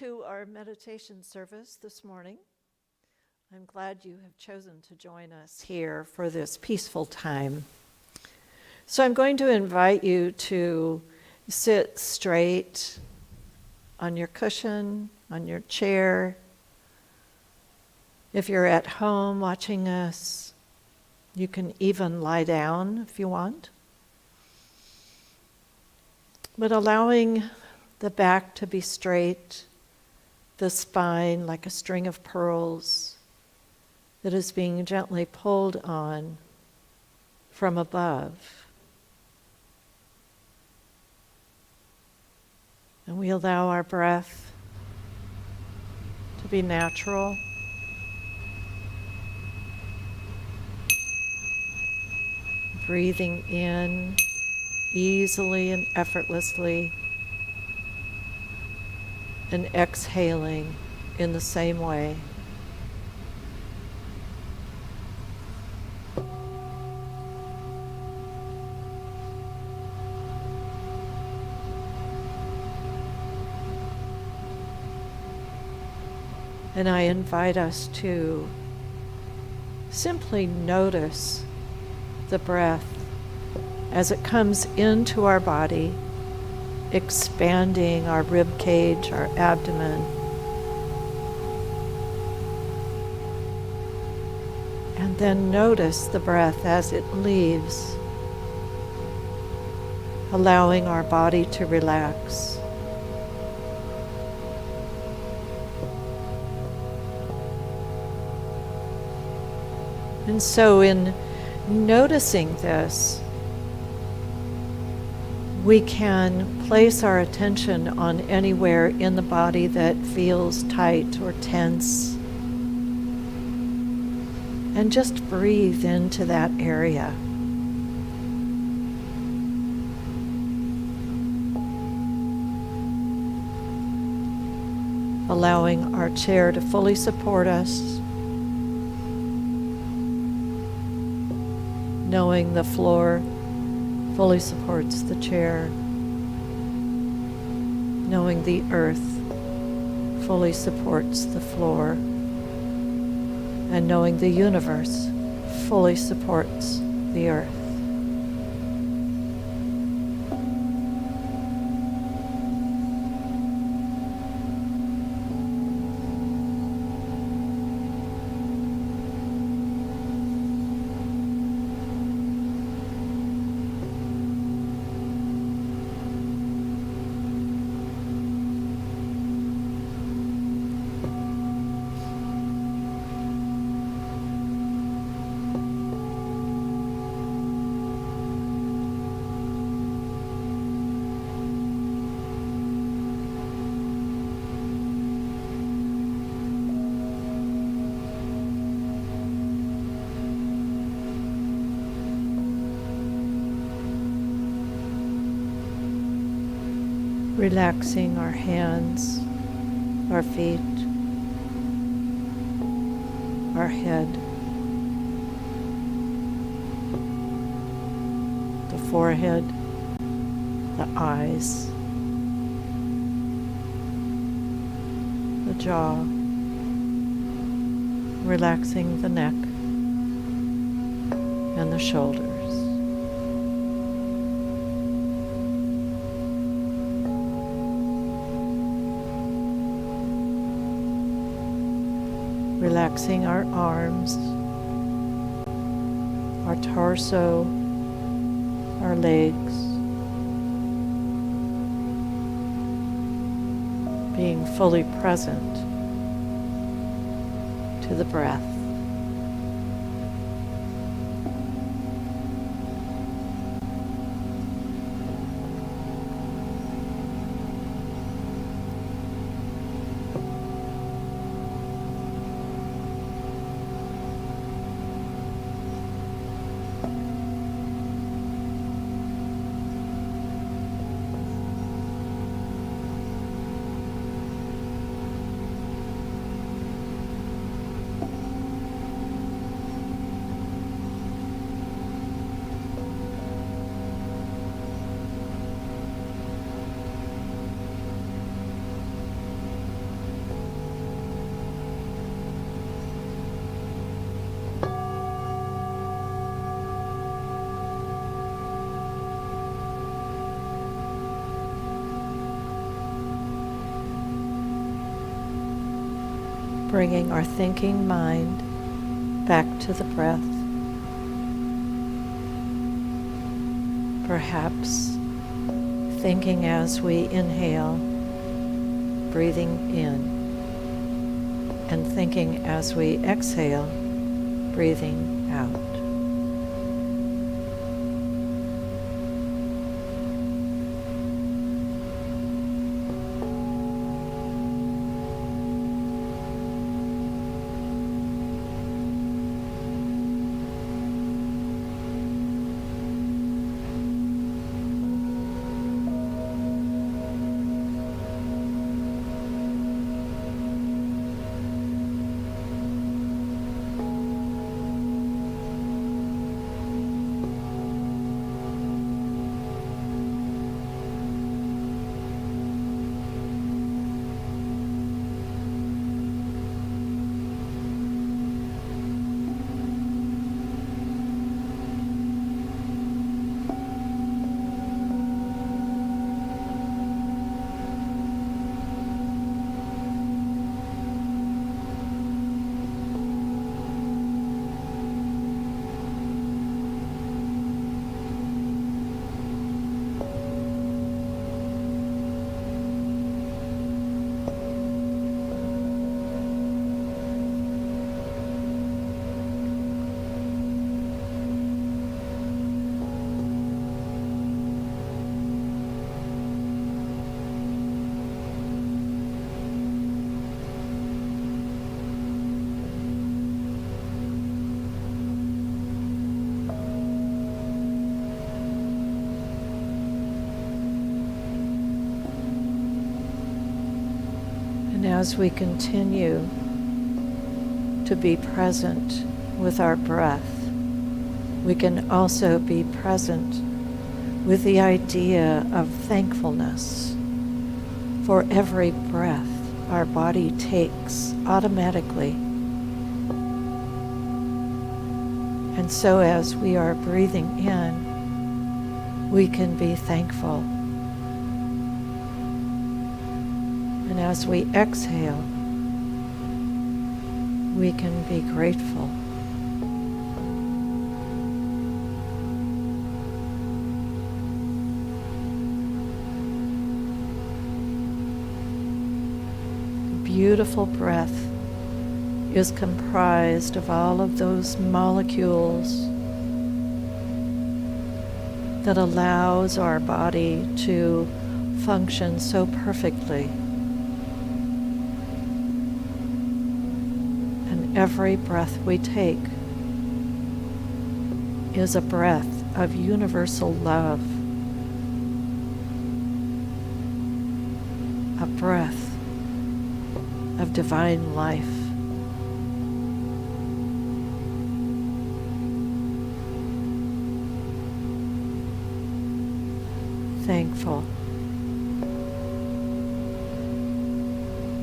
To our meditation service this morning. I'm glad you have chosen to join us here for this peaceful time. So I'm going to invite you to sit straight on your cushion, on your chair. If you're at home watching us, you can even lie down if you want. But allowing the back to be straight, the spine like a string of pearls that is being gently pulled on from above. And we allow our breath to be natural. Breathing in easily and effortlessly, and exhaling in the same way. And I invite us to simply notice the breath as it comes into our body, expanding our rib cage, our abdomen. And then notice the breath as it leaves, allowing our body to relax. And so in noticing this, we can place our attention on anywhere in the body that feels tight or tense, and just breathe into that area. Allowing our chair to fully support us, knowing the floor fully supports the chair, knowing the earth fully supports the floor, and knowing the universe fully supports the earth. Relaxing our hands, our feet, our head, the forehead, the eyes, the jaw, relaxing the neck and the shoulders. Relaxing our arms, our torso, our legs, being fully present to the breath. bringing our thinking mind back to the breath. Perhaps thinking as we inhale, breathing in, and thinking as we exhale, breathing out. And as we continue to be present with our breath, we can also be present with the idea of thankfulness for every breath our body takes automatically. And so as we are breathing in, we can be thankful. And as we exhale, we can be grateful. Beautiful breath is comprised of all of those molecules that allows our body to function so perfectly. And every breath we take is a breath of universal love, a breath of divine life. Thankful,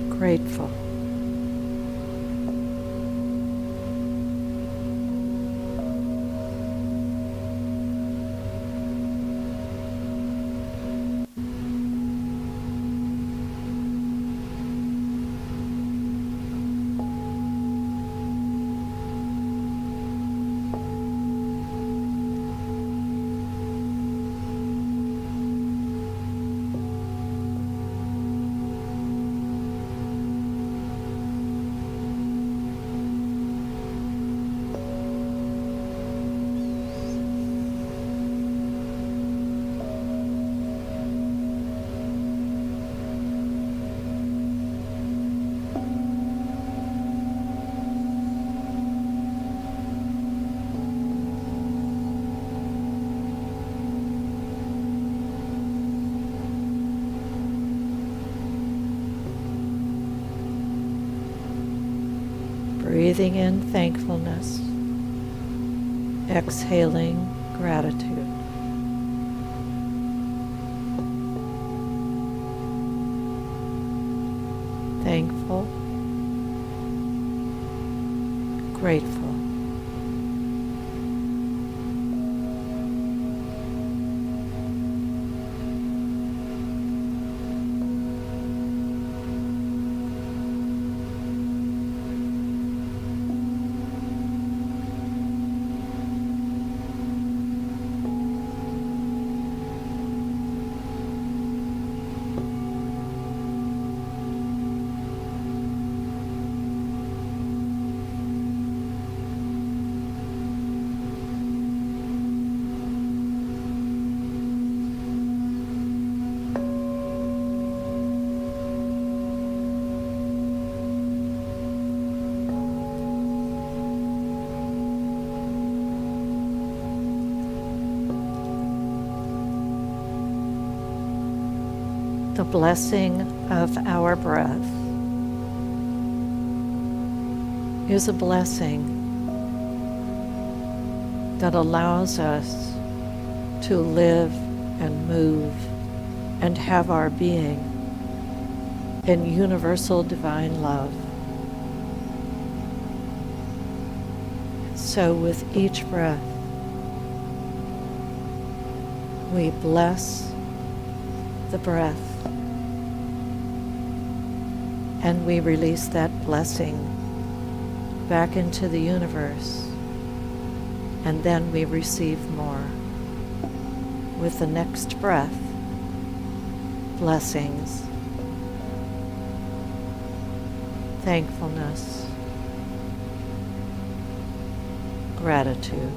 grateful. Breathing in thankfulness, exhaling gratitude. Thankful, grateful. The blessing of our breath is a blessing that allows us to live and move and have our being in universal divine love. So with each breath, we bless the breath and we release that blessing back into the universe, and then we receive more. With the next breath, blessings, thankfulness, gratitude.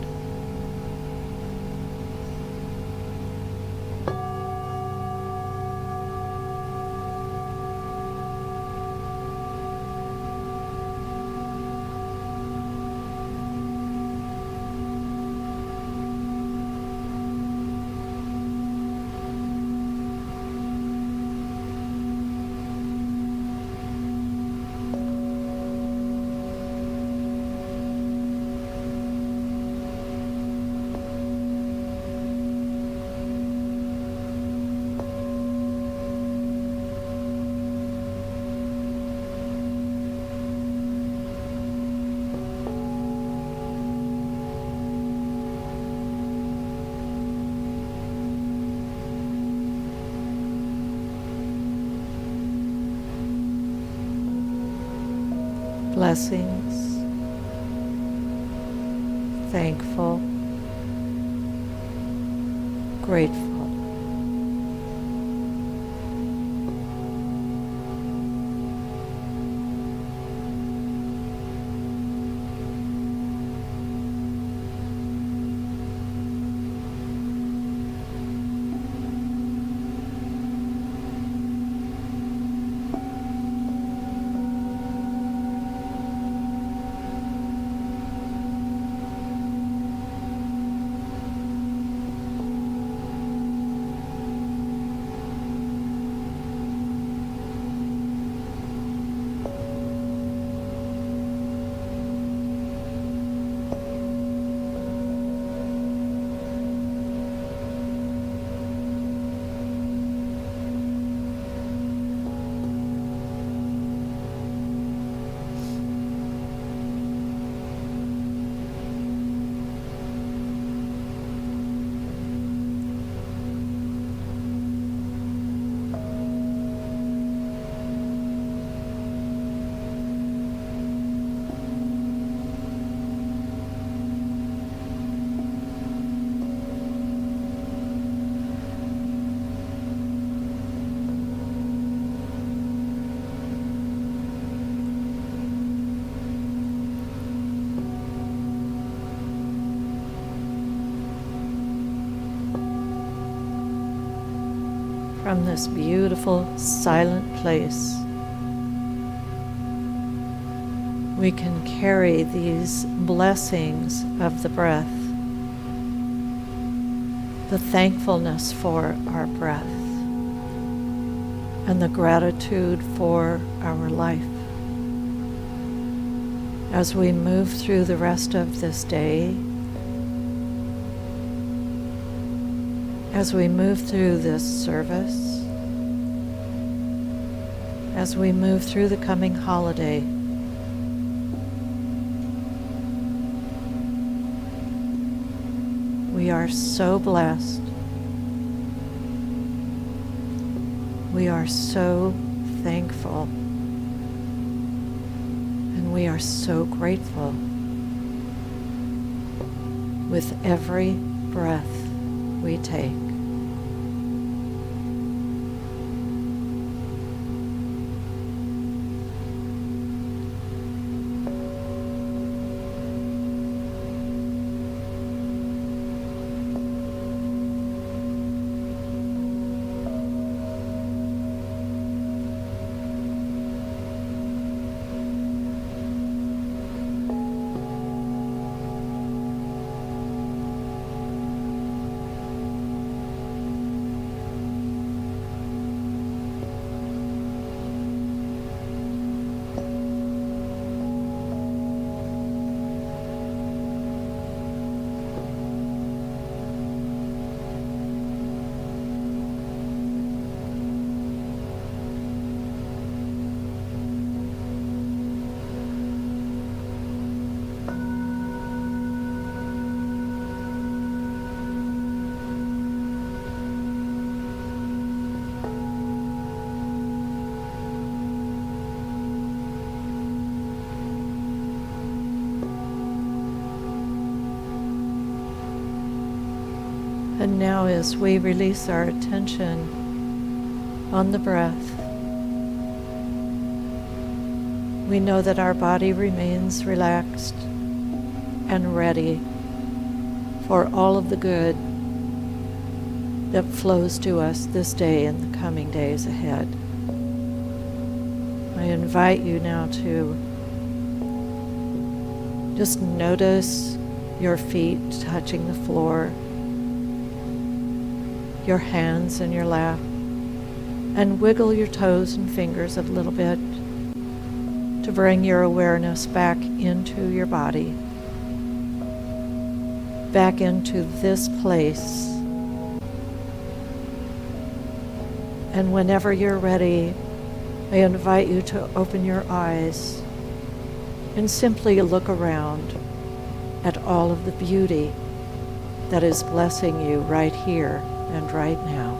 Blessings, thankful, grateful. From this beautiful, silent place, we can carry these blessings of the breath, the thankfulness for our breath, and the gratitude for our life. As we move through the rest of this day, as we move through this service, as we move through the coming holiday, we are so blessed. We are so thankful. And we are so grateful with every breath we take. And now as we release our attention on the breath, we know that our body remains relaxed and ready for all of the good that flows to us this day and the coming days ahead. I invite you now to just notice your feet touching the floor, your hands in your lap, and wiggle your toes and fingers a little bit to bring your awareness back into your body, back into this place. And whenever you're ready, I invite you to open your eyes and simply look around at all of the beauty that is blessing you right here and right now.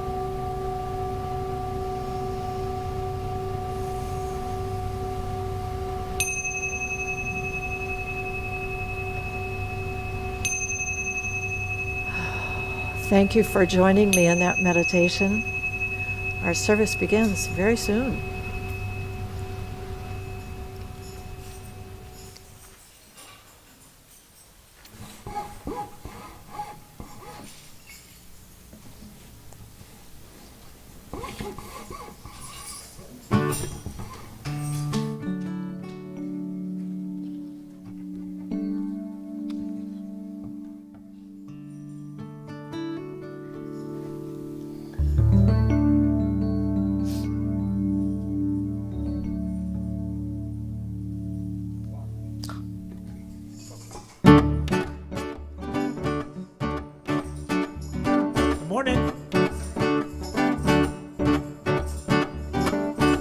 Thank you for joining me in that meditation. Our service begins very soon.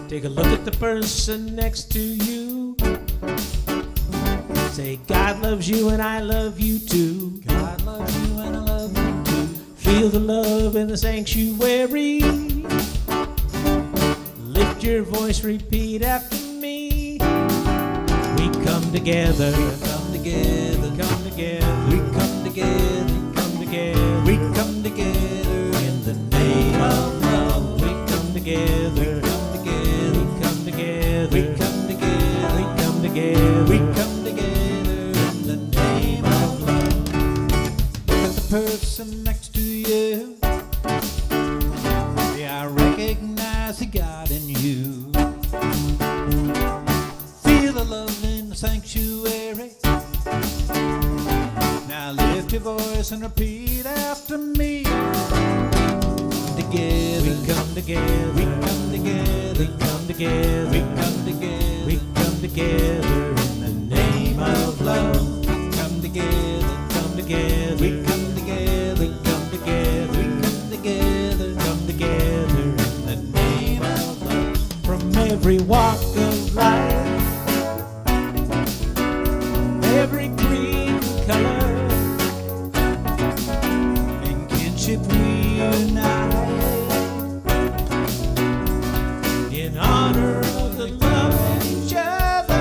Take a look at the person next to you. Say, God loves you and I love you too. God loves you and I love you too. Feel the love in the sanctuary. Lift your voice, repeat after me. We come together. We come together. Come together. We come together. Come together. We come together In the name of love. we come together. We come together. We come together. We come together in the name of love. Look at the person next to you. Yeah, I recognize the God in you. Feel the love in the sanctuary. Now lift your voice and repeat after me. Together. We come together. We come together. We come together. We come together. We come together in the name of love. We come together. Come together. We come together. We come together. We come together. Come together In the name of love. from every walk of life, every creed and color. In kinship we unite. In honor of the love of each other.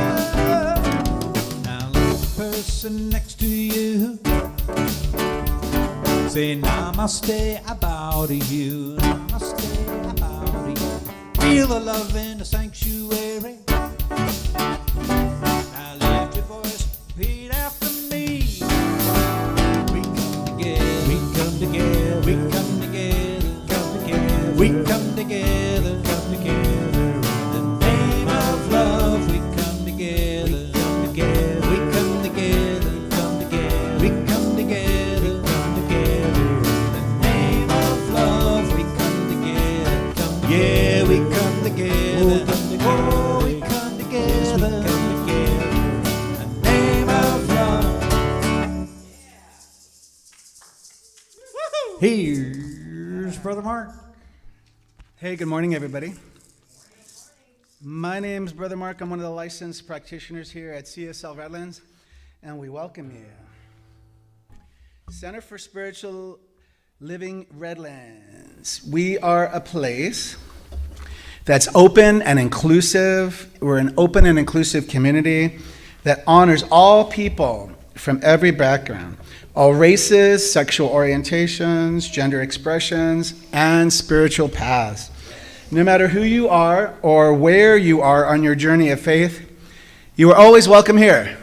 Now look at the person next to you. Say namaste, I bow to you. Namaste, I bow to you. Feel the love in the sanctuary. Now lift your voice, repeat after me. We come together. We come together. We come together. come together. We come together. come together. In the name of love, we come together. Come together. We come together. Come together. We come together. come together. In the name of love, we come together. Yeah, we come together. Oh, come together. Oh, we come Yes, we together. come together. In the name of love. Here's Brother Mark. Hey, good morning, everybody. My name's Brother Mark. I'm one of the licensed practitioners here at CSL Redlands, and we welcome you. Center for Spiritual Living Redlands. We are a place that's open and inclusive. We're an open and inclusive community that honors all people from every background, all races, sexual orientations, gender expressions, and spiritual paths. No matter who you are or where you are on your journey of faith, you are always welcome here.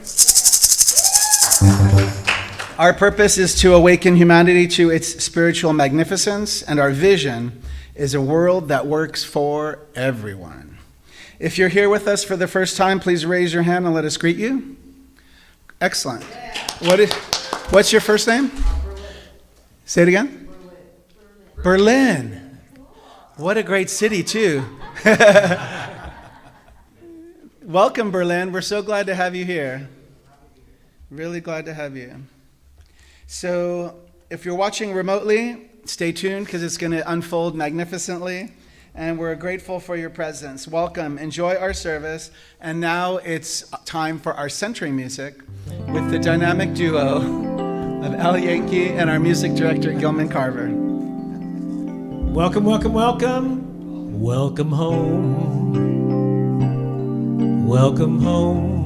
Our purpose is to awaken humanity to its spiritual magnificence, and our vision is a world that works for everyone. If you're here with us for the first time, please raise your hand and let us greet you. Excellent. What's your first name? Say it again. Berlin. What a great city, too. Welcome, Berlin. We're so glad to have you here. Really glad to have you. So, if you're watching remotely, stay tuned because it's going to unfold magnificently. And we're grateful for your presence. Welcome. Enjoy our service. And now it's time for our centering music with the dynamic duo of Al Yankee and our music director, Gilman Carver. Welcome, welcome, welcome. Welcome home. Welcome home.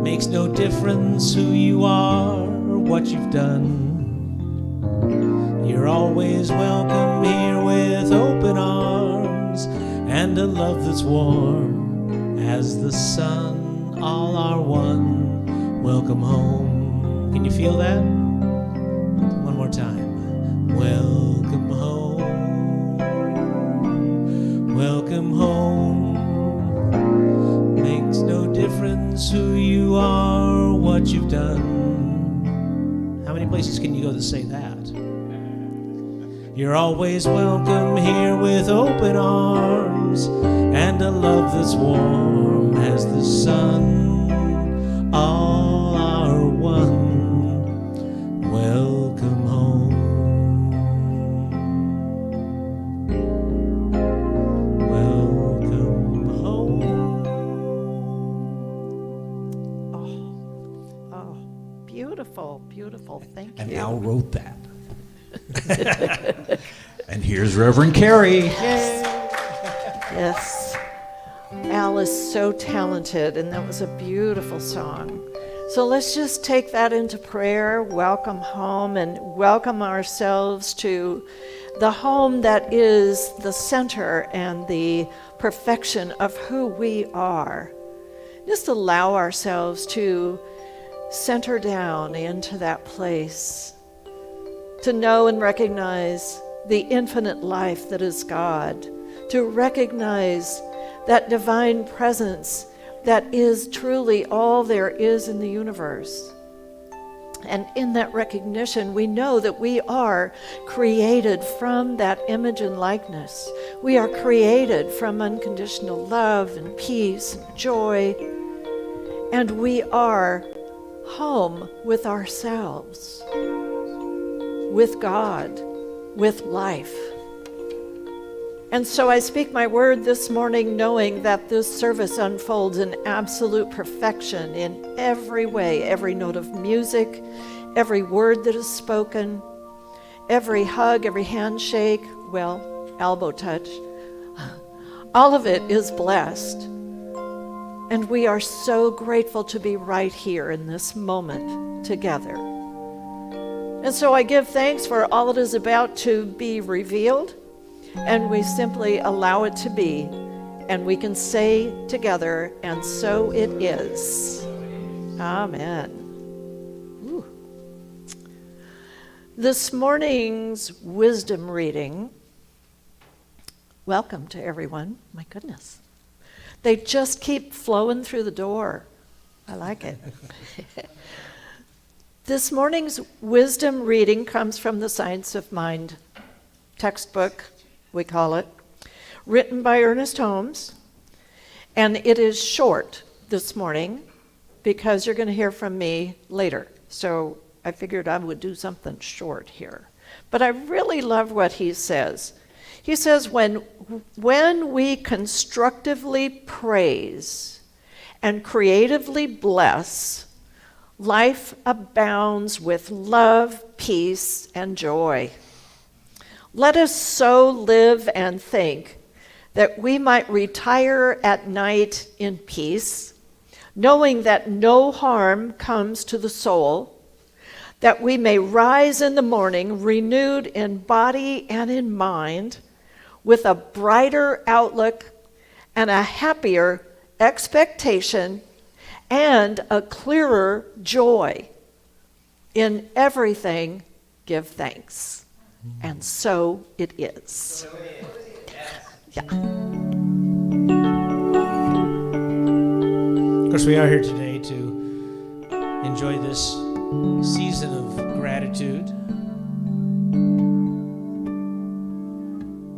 Makes no difference who you are or what you've done. You're always welcome here with open arms and a love that's warm as the sun. All are one. Welcome home. Can you feel that? One more time. Welcome home. Welcome home. Makes no difference who you are or what you've done. How many places can you go to say that? You're always welcome here with open arms and a love that's warm as the sun. All are one. Welcome home. Welcome home. Oh, beautiful, beautiful. Thank you. And Al wrote that. And here's Reverend Carrie. Yes. Al is so talented, and that was a beautiful song. So let's just take that into prayer, welcome home, and welcome ourselves to the home that is the center and the perfection of who we are. Just allow ourselves to center down into that place, to know and recognize the infinite life that is God, to recognize that divine presence that is truly all there is in the universe. And in that recognition, we know that we are created from that image and likeness. We are created from unconditional love and peace and joy, and we are home with ourselves, with God, with life. And so I speak my word this morning knowing that this service unfolds in absolute perfection in every way, every note of music, every word that is spoken, every hug, every handshake, well, elbow touch. All of it is blessed. And we are so grateful to be right here in this moment together. And so I give thanks for all that is about to be revealed, and we simply allow it to be, and we can say together, and so it is. Amen. Ooh. This morning's wisdom reading, welcome to everyone. My goodness. They just keep flowing through the door. I like it. This morning's wisdom reading comes from the Science of Mind textbook, we call it, written by Ernest Holmes. And it is short this morning because you're going to hear from me later. So I figured I would do something short here. But I really love what he says. He says, when we constructively praise and creatively bless, life abounds with love, peace, and joy. Let us so live and think that we might retire at night in peace, knowing that no harm comes to the soul, that we may rise in the morning renewed in body and in mind, with a brighter outlook and a happier expectation and a clearer joy. In everything, give thanks. And so it is. Yeah. Of course, we are here today to enjoy this season of gratitude.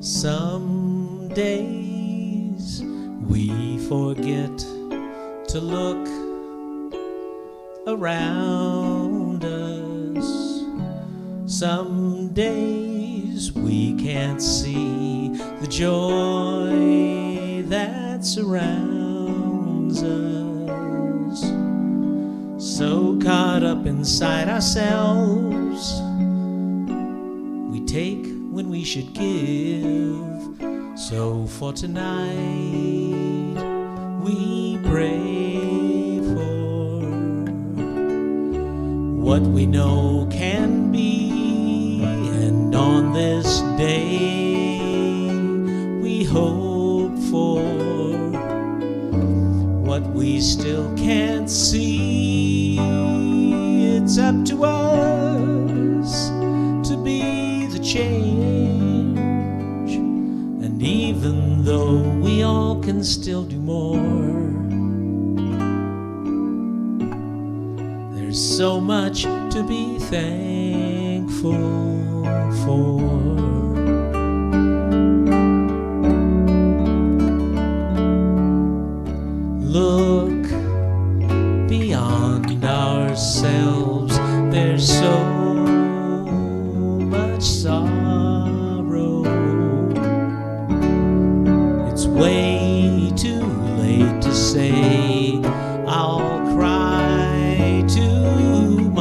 Some days we forget to look around us. Some days we can't see the joy that surrounds us. So caught up inside ourselves, we take when we should give. So for tonight, we pray for what we know can be, and on this day, we hope for what we still can't see. It's up to us to be the change, and even though we all can still do more, there's so much to be thankful for. Look beyond ourselves, there's so much sorrow. It's way too late to say I'll cry tomorrow.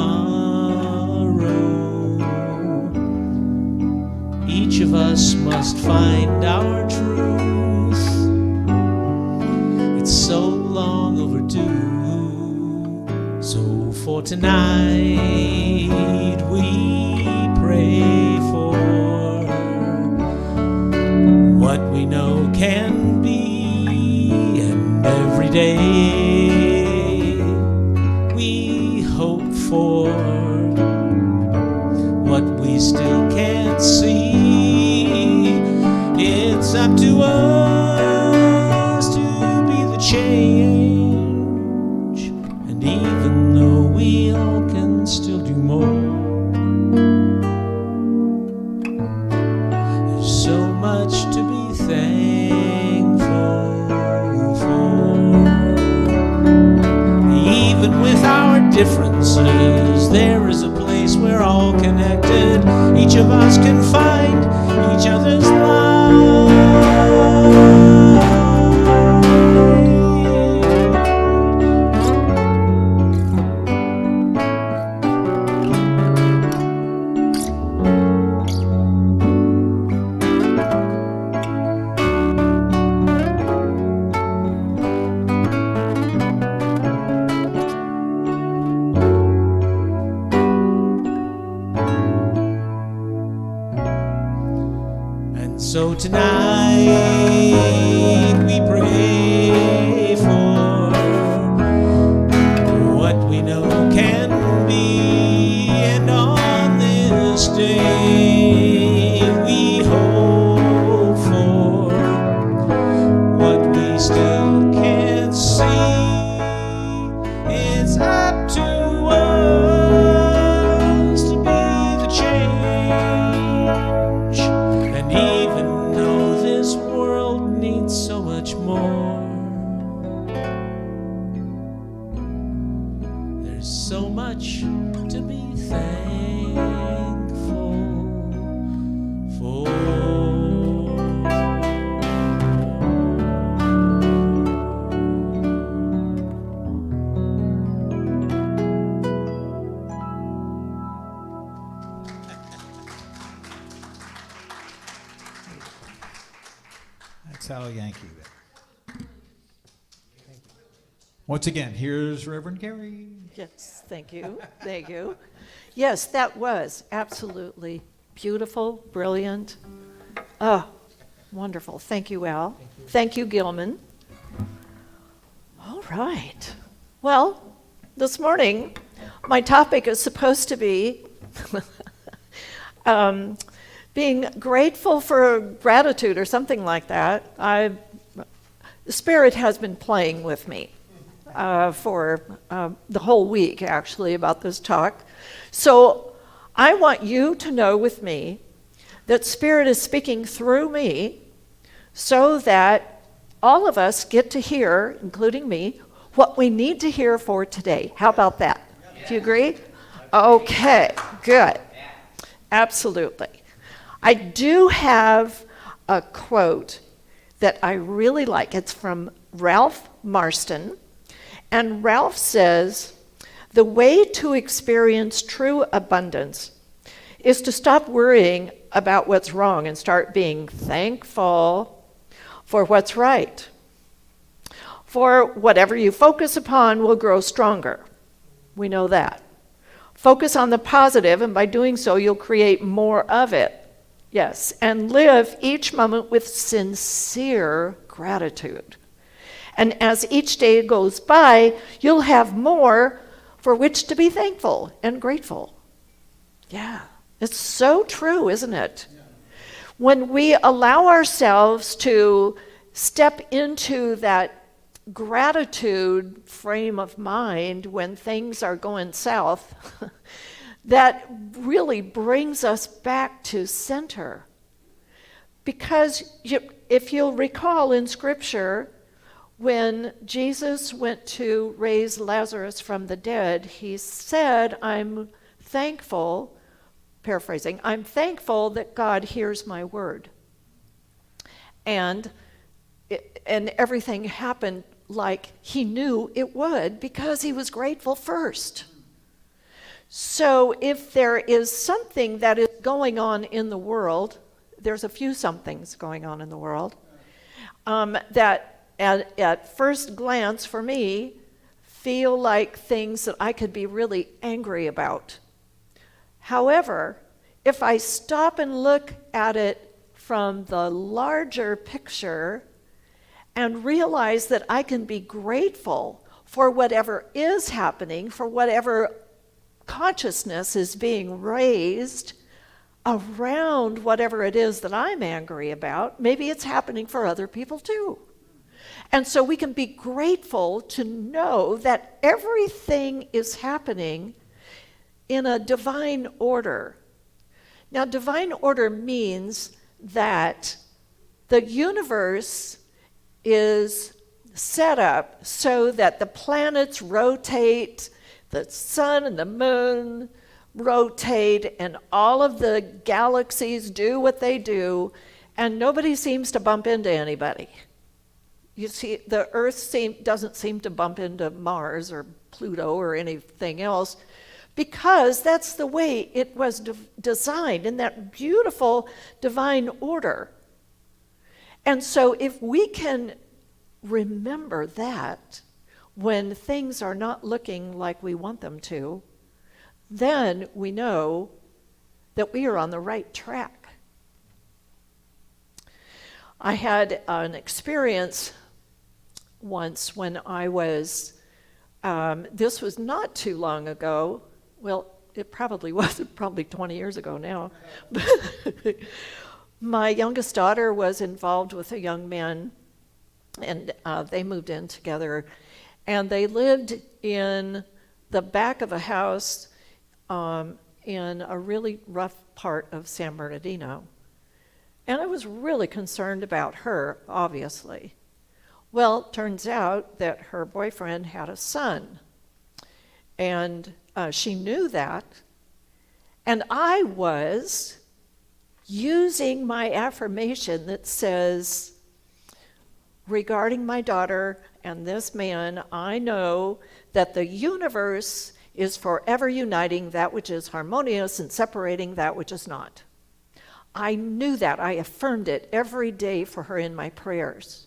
Each of us must find our truth. It's so long overdue. So for tonight we pray for what we know can be, and every day we hope for what we still can't see. It's up to us to be the change, and even though we all can still do more, there's so much to be thankful for. Even with our differences, there is a place we're all connected. Each of us can find each other's love. And so tonight we pray for what we know can be, and on this day we hope for what we still can't see. It's up to us to be the change, and even though this world needs so much more, there's so much to be thankful for. That's how Yankee. Once again, here's Reverend Carrie. Yes, thank you. Thank you. Yes, that was absolutely beautiful, brilliant. Oh, wonderful. Thank you, Al. Thank you, Gilman. All right. Well, this morning, my topic is supposed to be being grateful for gratitude or something like that. The Spirit has been playing with me for the whole week, actually, about this talk. So I want you to know with me that Spirit is speaking through me so that all of us get to hear, including me, what we need to hear for today. How about that? Do you agree? Okay, good. Absolutely. I do have a quote that I really like. It's from Ralph Marston. And Ralph says, "The way to experience true abundance is to stop worrying about what's wrong and start being thankful for what's right. For whatever you focus upon will grow stronger." We know that. Focus on the positive, and by doing so, you'll create more of it. Yes, and live each moment with sincere gratitude. And as each day goes by, you'll have more for which to be thankful and grateful. Yeah, it's so true, isn't it? Yeah. When we allow ourselves to step into that gratitude frame of mind when things are going south, that really brings us back to center. Because if you'll recall in Scripture, when Jesus went to raise Lazarus from the dead, he said, "I'm thankful," paraphrasing, "I'm thankful that God hears my word." And everything happened like he knew it would because he was grateful first. So if there is something that is going on in the world, there's a few somethings going on in the world, that at first glance for me feel like things that I could be really angry about. However, if I stop and look at it from the larger picture and realize that I can be grateful for whatever is happening, for whatever consciousness is being raised around whatever it is that I'm angry about, maybe it's happening for other people too. And so we can be grateful to know that everything is happening in a divine order. Now, divine order means that the universe is set up so that the planets rotate, the sun and the moon rotate, and all of the galaxies do what they do, and nobody seems to bump into anybody. You see, the Earth doesn't seem to bump into Mars or Pluto or anything else, because that's the way it was designed in that beautiful divine order. And so if we can remember that when things are not looking like we want them to, then we know that we are on the right track. I had an experience once when I was, this was not too long ago. Well, it probably was, probably 20 years ago now. My youngest daughter was involved with a young man, and they moved in together. And they lived in the back of a house in a really rough part of San Bernardino. And I was really concerned about her, obviously. Well, it turns out that her boyfriend had a son. And she knew that. And I was using my affirmation that says, regarding my daughter and this man, I know that the universe is forever uniting that which is harmonious and separating that which is not. I knew that. I affirmed it every day for her in my prayers.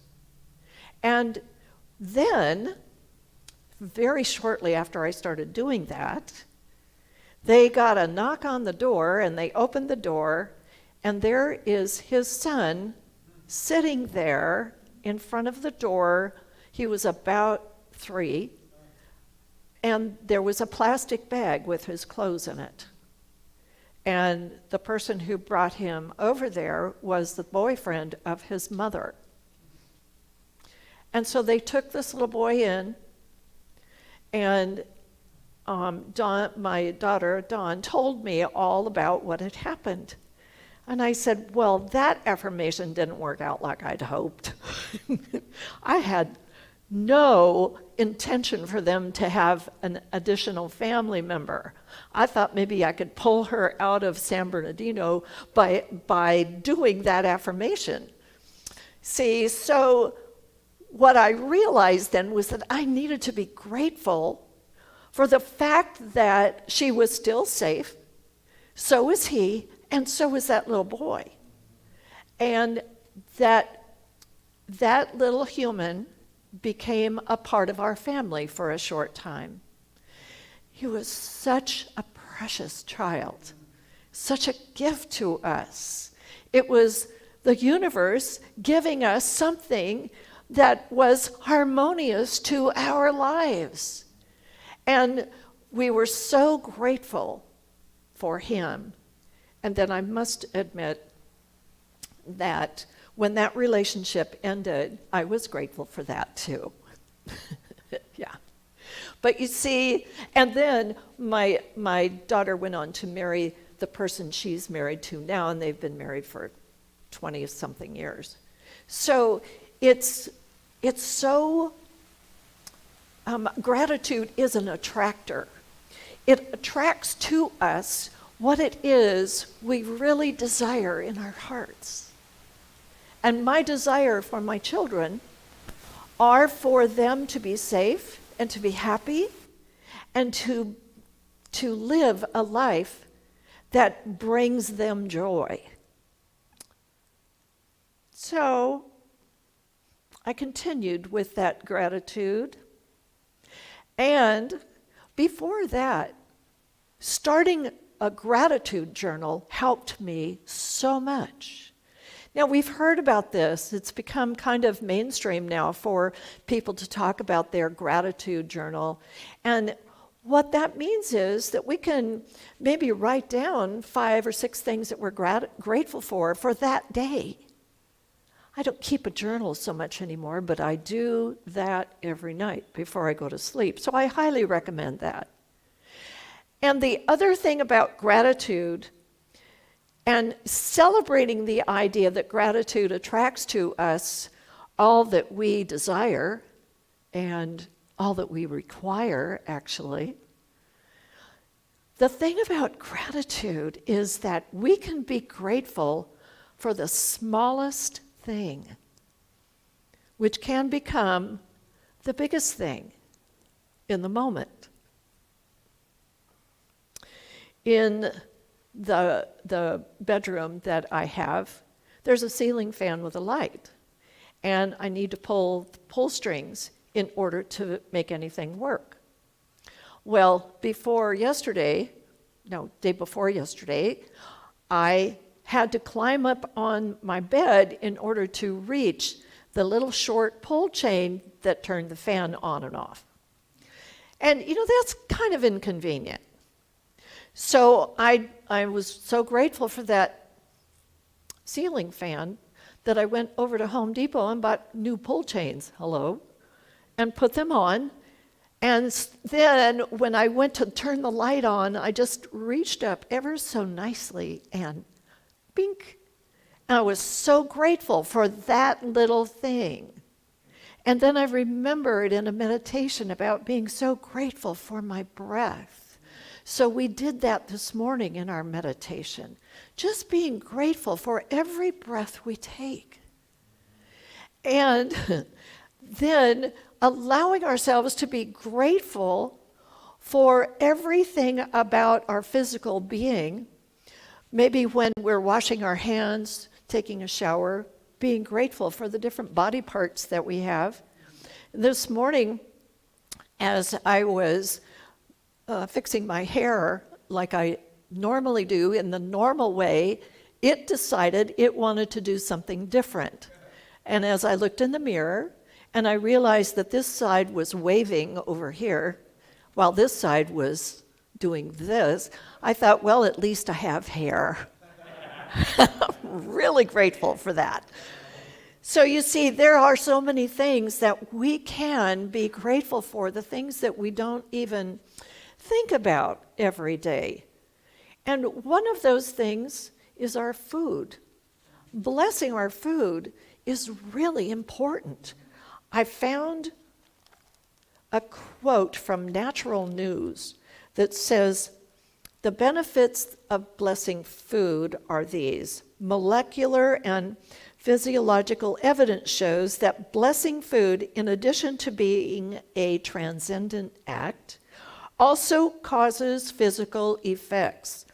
And then very shortly after I started doing that, they got a knock on the door, and they opened the door, and there is his son sitting there in front of the door. He was about 3, and there was a plastic bag with his clothes in it. And the person who brought him over there was the boyfriend of his mother. And so they took this little boy in, and my daughter, Dawn, told me all about what had happened. And I said, well, that affirmation didn't work out like I'd hoped. I had no intention for them to have an additional family member. I thought maybe I could pull her out of San Bernardino by doing that affirmation. See, so what I realized then was that I needed to be grateful for the fact that she was still safe, so was he, and so was that little boy. And that little human became a part of our family for a short time. He was such a precious child, such a gift to us. It was the universe giving us something that was harmonious to our lives. And we were so grateful for him. And then I must admit that when that relationship ended, I was grateful for that too. Yeah. But you see, and then my daughter went on to marry the person she's married to now, and they've been married for 20-something years. So it's so, gratitude is an attractor. It attracts to us what it is we really desire in our hearts. And my desire for my children are for them to be safe and to be happy and to live a life that brings them joy. So I continued with that gratitude. And before that, starting a gratitude journal helped me so much. Now, we've heard about this. It's become kind of mainstream now for people to talk about their gratitude journal. And what that means is that we can maybe write down 5 or 6 things that we're grateful for that day. I don't keep a journal so much anymore, but I do that every night before I go to sleep. So I highly recommend that. And the other thing about gratitude and celebrating the idea that gratitude attracts to us all that we desire and all that we require, actually. The thing about gratitude is that we can be grateful for the smallest thing, which can become the biggest thing in the moment. In the bedroom that I have, there's a ceiling fan with a light, and I need to pull strings in order to make anything work. Well, day before yesterday, I had to climb up on my bed in order to reach the little short pull chain that turned the fan on and off. And that's kind of inconvenient. So I was so grateful for that ceiling fan that I went over to Home Depot and bought new pull chains, and put them on. And then when I went to turn the light on, I just reached up ever so nicely and bink. And I was so grateful for that little thing. And then I remembered in a meditation about being so grateful for my breath. So we did that this morning in our meditation, just being grateful for every breath we take. And then allowing ourselves to be grateful for everything about our physical being. Maybe when we're washing our hands, taking a shower, being grateful for the different body parts that we have. This morning, as I was fixing my hair like I normally do in the normal way, it decided it wanted to do something different. And as I looked in the mirror, and I realized that this side was waving over here, while this side was doing this, I thought, well, at least I have hair. I'm really grateful for that. So you see, there are so many things that we can be grateful for, the things that we don't even think about every day. And one of those things is our food. Blessing our food is really important. I found a quote from Natural News that says, the benefits of blessing food are these. Molecular and physiological evidence shows that blessing food, in addition to being a transcendent act, also causes physical effects.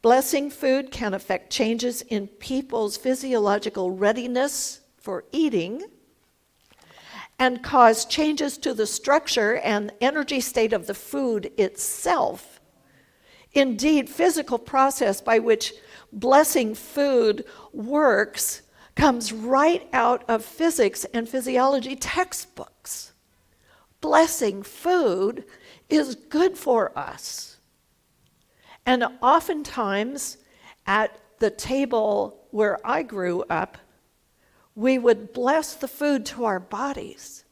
Blessing food can affect changes in people's physiological readiness for eating and cause changes to the structure and energy state of the food itself. Indeed, physical process by which blessing food works comes right out of physics and physiology textbooks. Blessing food is good for us. And oftentimes, at the table where I grew up, we would bless the food to our bodies.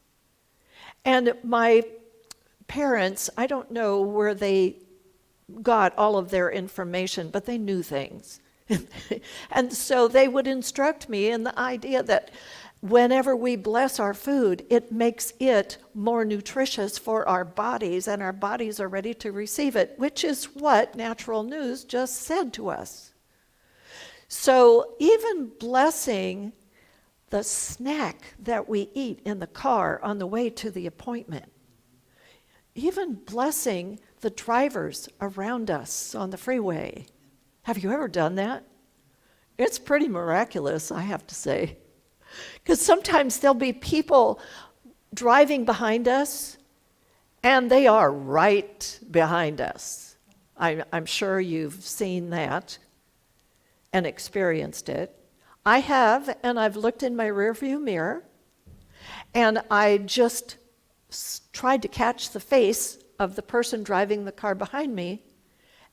And my parents, I don't know where they got all of their information, but they knew things. And so they would instruct me in the idea that whenever we bless our food, it makes it more nutritious for our bodies, and our bodies are ready to receive it, which is what Natural News just said to us. So even blessing the snack that we eat in the car on the way to the appointment, even blessing the drivers around us on the freeway. Have you ever done that? It's pretty miraculous, I have to say. Because sometimes there'll be people driving behind us, and they are right behind us. I'm sure you've seen that and experienced it. I have, and I've looked in my rearview mirror, and I just tried to catch the face of the person driving the car behind me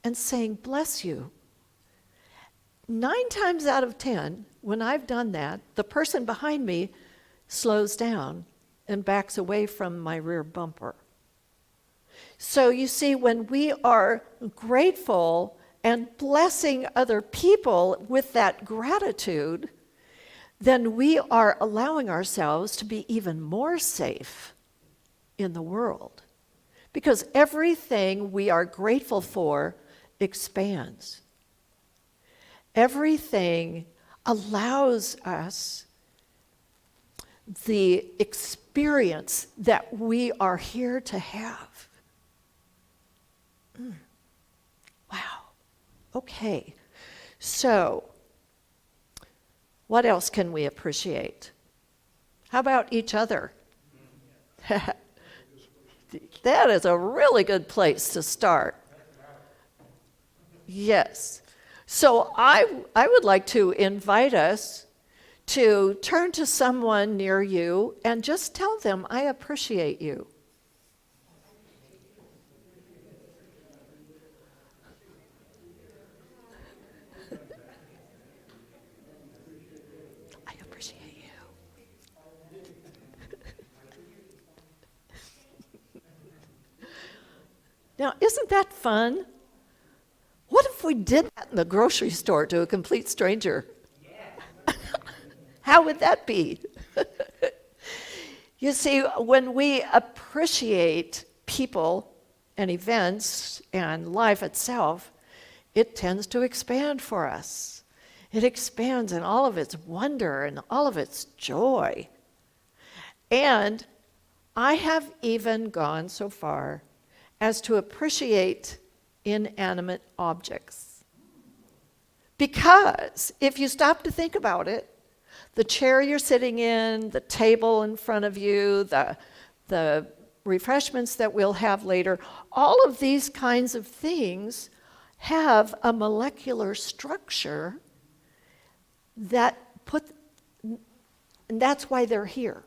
and saying, "Bless you." 9 times out of 10, when I've done that, the person behind me slows down and backs away from my rear bumper. So you see, when we are grateful and blessing other people with that gratitude, then we are allowing ourselves to be even more safe in the world. Because everything we are grateful for expands. Everything allows us the experience that we are here to have. Wow. Okay. So, what else can we appreciate? How about each other? That is a really good place to start. Yes. So I would like to invite us to turn to someone near you and just tell them, I appreciate you. I appreciate you. Now, isn't that fun? What if we did that in the grocery store to a complete stranger? Yeah. How would that be? You see, when we appreciate people and events and life itself, it tends to expand for us. It expands in all of its wonder and all of its joy. And I have even gone so far as to appreciate inanimate objects. Because if you stop to think about it, the chair you're sitting in, the table in front of you, the refreshments that we'll have later, all of these kinds of things have a molecular structure that and that's why they're here.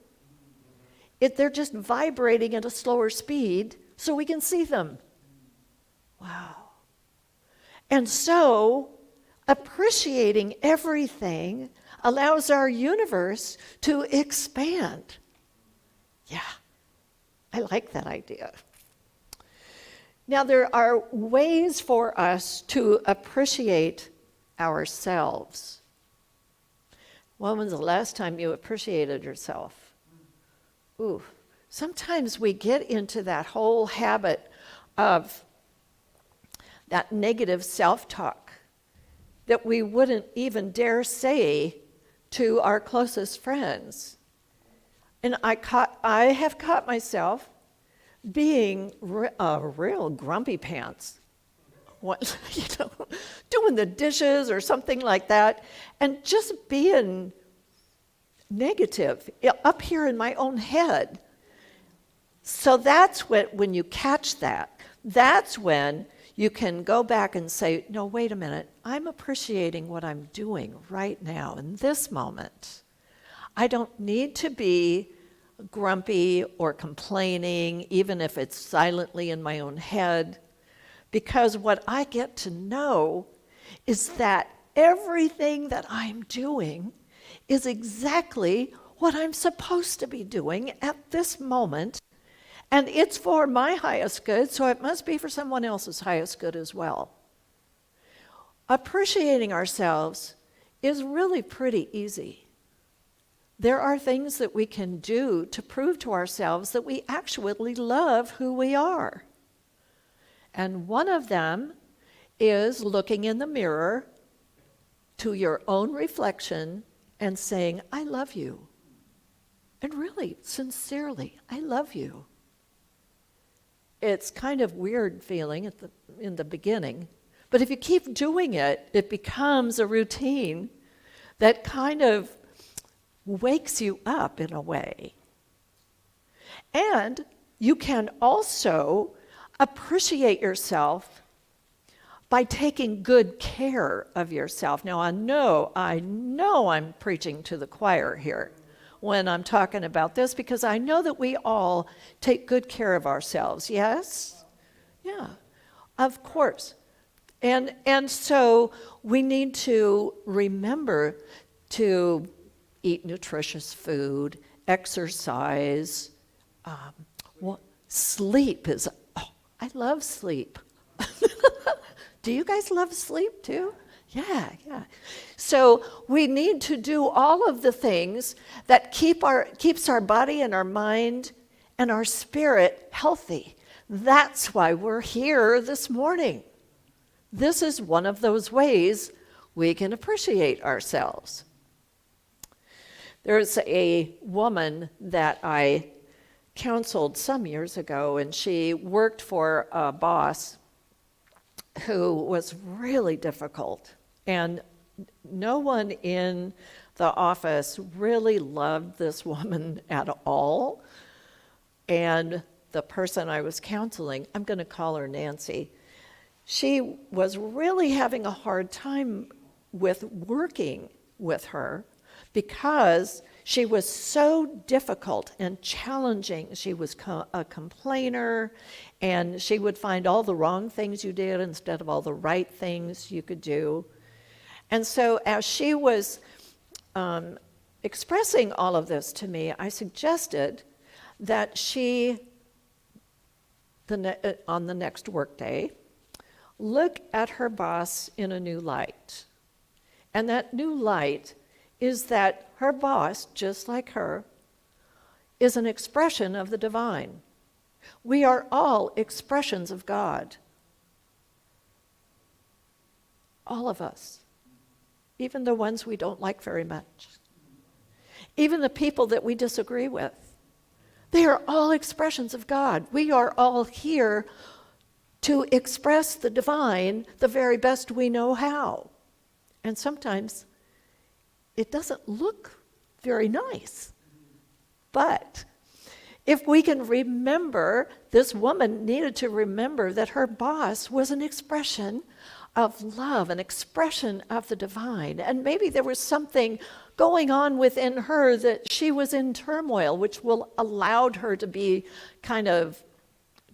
They're just vibrating at a slower speed so we can see them. Wow. And so, appreciating everything allows our universe to expand. Yeah, I like that idea. Now, there are ways for us to appreciate ourselves. When was the last time you appreciated yourself? Ooh, sometimes we get into that whole habit of that negative self-talk that we wouldn't even dare say to our closest friends. And I have caught myself being a real grumpy pants. What, doing the dishes or something like that, and just being negative up here in my own head. So that's when you catch that, that's when you can go back and say, no, wait a minute, I'm appreciating what I'm doing right now in this moment. I don't need to be grumpy or complaining, even if it's silently in my own head, because what I get to know is that everything that I'm doing is exactly what I'm supposed to be doing at this moment, and it's for my highest good, so it must be for someone else's highest good as well. Appreciating ourselves is really pretty easy. There are things that we can do to prove to ourselves that we actually love who we are. And one of them is looking in the mirror to your own reflection and saying, I love you. And really, sincerely, I love you. It's kind of weird feeling in the beginning, but if you keep doing it, it becomes a routine that kind of wakes you up in a way. And you can also appreciate yourself by taking good care of yourself. Now, I know I'm preaching to the choir here when I'm talking about this, because I know that we all take good care of ourselves. Yes? Yeah, of course. And so we need to remember to eat nutritious food, exercise, sleep is, I love sleep. Do you guys love sleep too? Yeah. So we need to do all of the things that keeps our body and our mind and our spirit healthy. That's why we're here this morning. This is one of those ways we can appreciate ourselves. There's a woman that I counseled some years ago, and she worked for a boss who was really difficult. And no one in the office really loved this woman at all. And the person I was counseling, I'm going to call her Nancy, she was really having a hard time with working with her because she was so difficult and challenging. She was a complainer, and she would find all the wrong things you did instead of all the right things you could do. And so as she was expressing all of this to me, I suggested that she, on the next workday, look at her boss in a new light. And that new light is that her boss, just like her, is an expression of the divine. We are all expressions of God. All of us. Even the ones we don't like very much. Even the people that we disagree with. They are all expressions of God. We are all here to express the divine the very best we know how. And sometimes it doesn't look very nice. But If we can remember, this woman needed to remember that her boss was an expression of love, an expression of the divine. And maybe there was something going on within her that she was in turmoil, which will allowed her to be kind of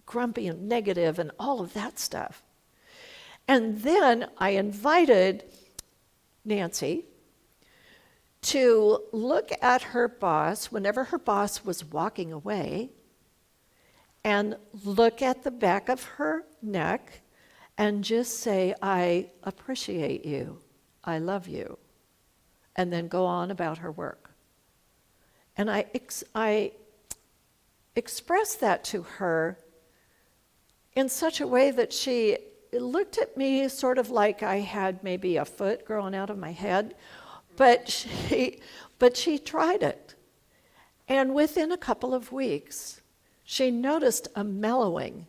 grumpy and negative and all of that stuff. And then I invited Nancy to look at her boss whenever her boss was walking away and look at the back of her neck and just say, I appreciate you, I love you, and then go on about her work. And I expressed that to her in such a way that she looked at me sort of like I had maybe a foot growing out of my head, but she tried it. And within a couple of weeks, she noticed a mellowing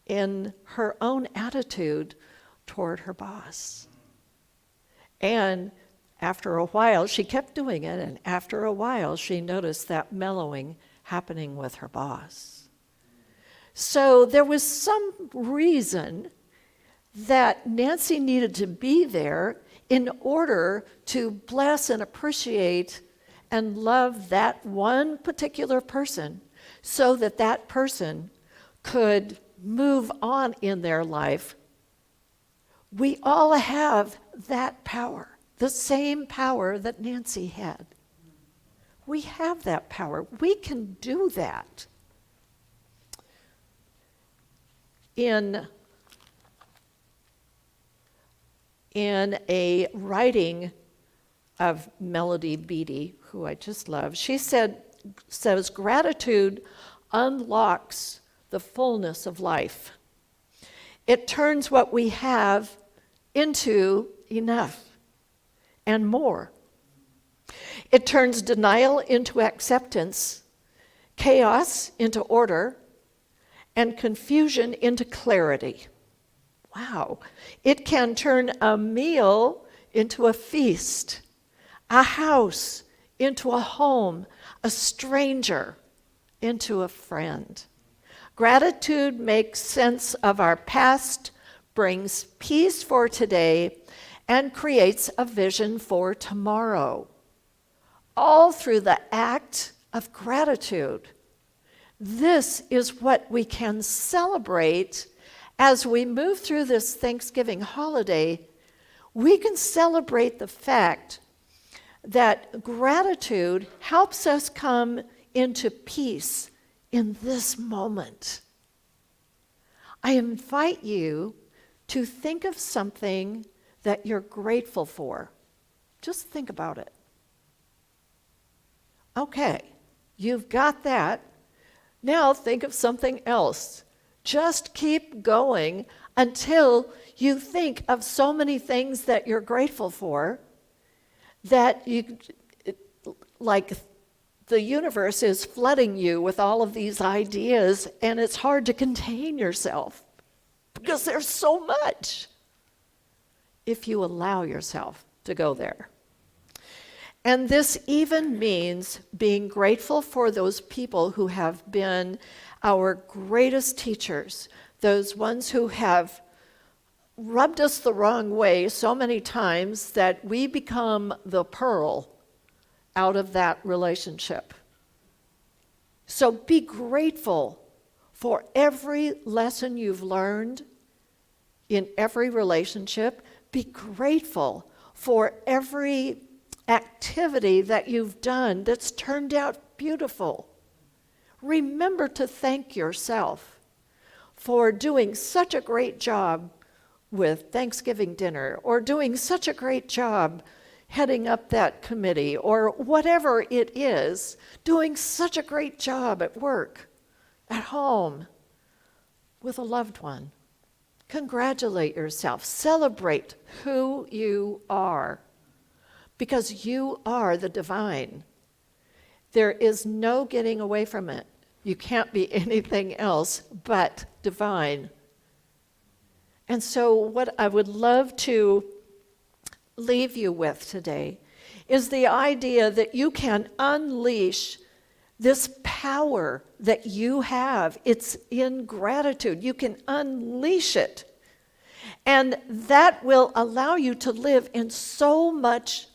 in her own attitude toward her boss. And after a while, she kept doing it, and after a while, she noticed that mellowing happening with her boss. So there was some reason that Nancy needed to be there in order to bless and appreciate and love that one particular person so that that person could move on in their life. We all have that power, the same power that Nancy had. We have that power. We can do that. In a writing of Melody Beattie, who I just love, she says, gratitude unlocks the fullness of life. It turns what we have into enough and more. It turns denial into acceptance, chaos into order, and confusion into clarity. Wow. It can turn a meal into a feast, a house into a home, a stranger into a friend. Gratitude makes sense of our past, brings peace for today, and creates a vision for tomorrow. All through the act of gratitude. This is what we can celebrate as we move through this Thanksgiving holiday. We can celebrate the fact that gratitude helps us come into peace in this moment. I invite you to think of something that you're grateful for. Just think about it. Okay, you've got that. Now think of something else. Just keep going until you think of so many things that you're grateful for that like the universe is flooding you with all of these ideas, and it's hard to contain yourself because there's so much if you allow yourself to go there. And this even means being grateful for those people who have been our greatest teachers, those ones who have rubbed us the wrong way so many times that we become the pearl out of that relationship. So be grateful for every lesson you've learned in every relationship. Be grateful for every activity that you've done that's turned out beautiful. Remember to thank yourself for doing such a great job with Thanksgiving dinner, or doing such a great job heading up that committee, or whatever it is, doing such a great job at work, at home, with a loved one. Congratulate yourself. Celebrate who you are, because you are the divine. There is no getting away from it. You can't be anything else but divine. And so what I would love to leave you with today is the idea that you can unleash This power that you have, it's in gratitude. You can unleash it. And that will allow you to live in so much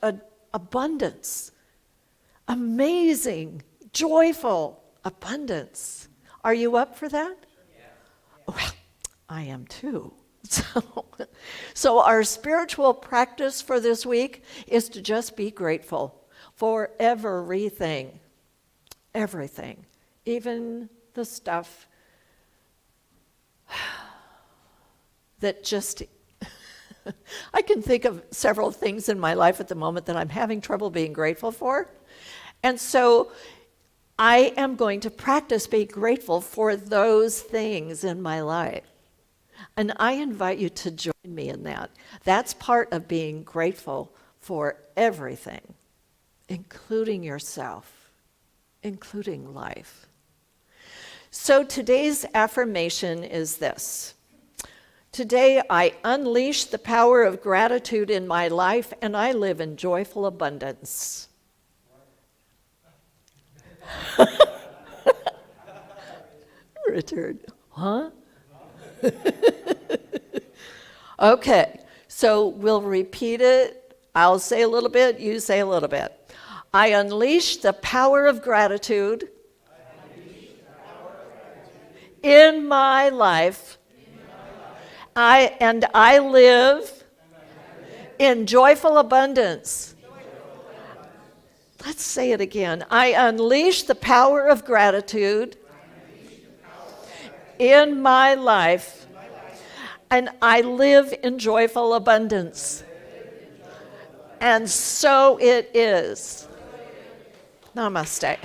abundance. Amazing, joyful abundance. Are you up for that? Well, I am too. So our spiritual practice for this week is to just be grateful for everything. Everything. Even the stuff that just... I can think of several things in my life at the moment that I'm having trouble being grateful for. And so I am going to practice being grateful for those things in my life. And I invite you to join me in that. That's part of being grateful for everything, including yourself, including life. So today's affirmation is this. Today I unleash the power of gratitude in my life and I live in joyful abundance. Richard, huh? Okay, so we'll repeat it. I'll say a little bit, you say a little bit. I unleash the power of gratitude in my life. I live in joyful abundance. Let's say it again. I unleash the power of gratitude in my life, and I live in joyful abundance. And so it is. Namaste.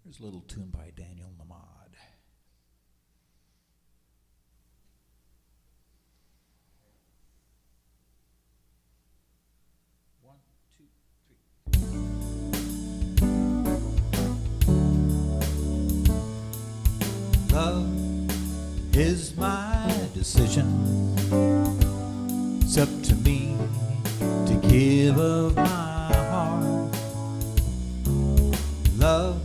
Here's a little tune by Daniel Namad. One, two, three. Love is my decision. It's up to me to give of my heart. Love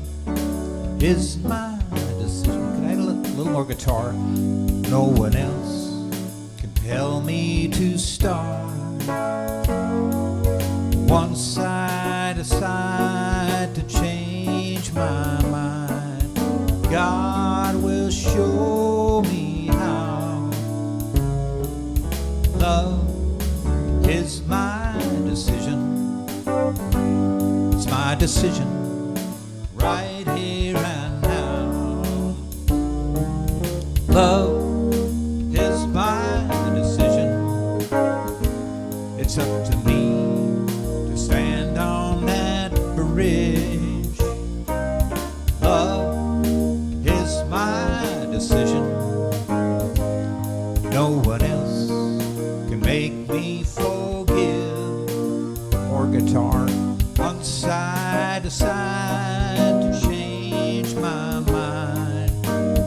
is my decision. Can I add a little more guitar? No one else can tell me to start. Once I decide to change my mind, God will show me how. Love is my decision. It's my decision. Right here and now. Love is my decision. It's up to me to stand on that bridge. Love is my decision. No one else can make me forgive. Or guitar. Once I decide to change my mind,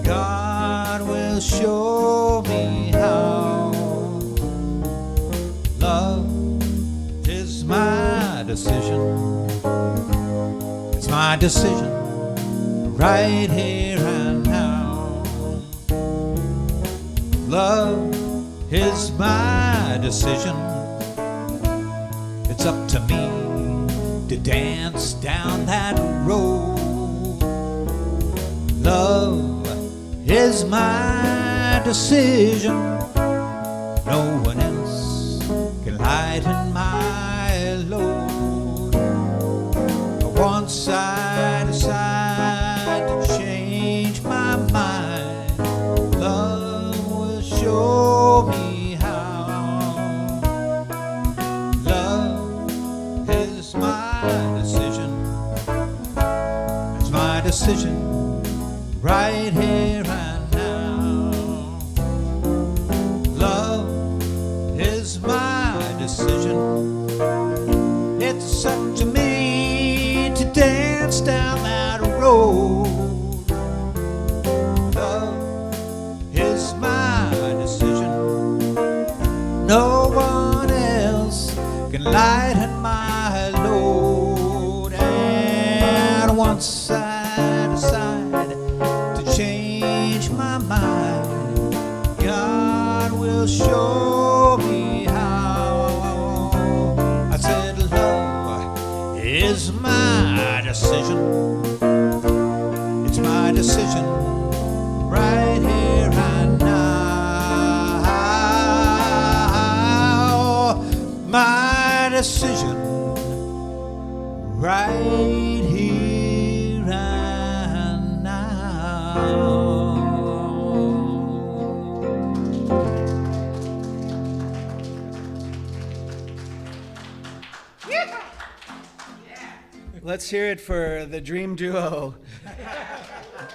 God will show me how. Love is my decision. It's my decision right here and now. Love is my decision. It's up to me to dance down that road. Love is my decision. No one else can lighten my load. Once I decide to change my mind, love will show me how. Love is my decision. It's my decision right here and now. Love is my decision. It's up to me to dance down that road. Love is my decision. No one else can lighten my load. And once I decide to change my mind, God will show me how. I said love is my decision. It's my decision right here and now. My decision right here and now. Let's hear it for the Dream Duo.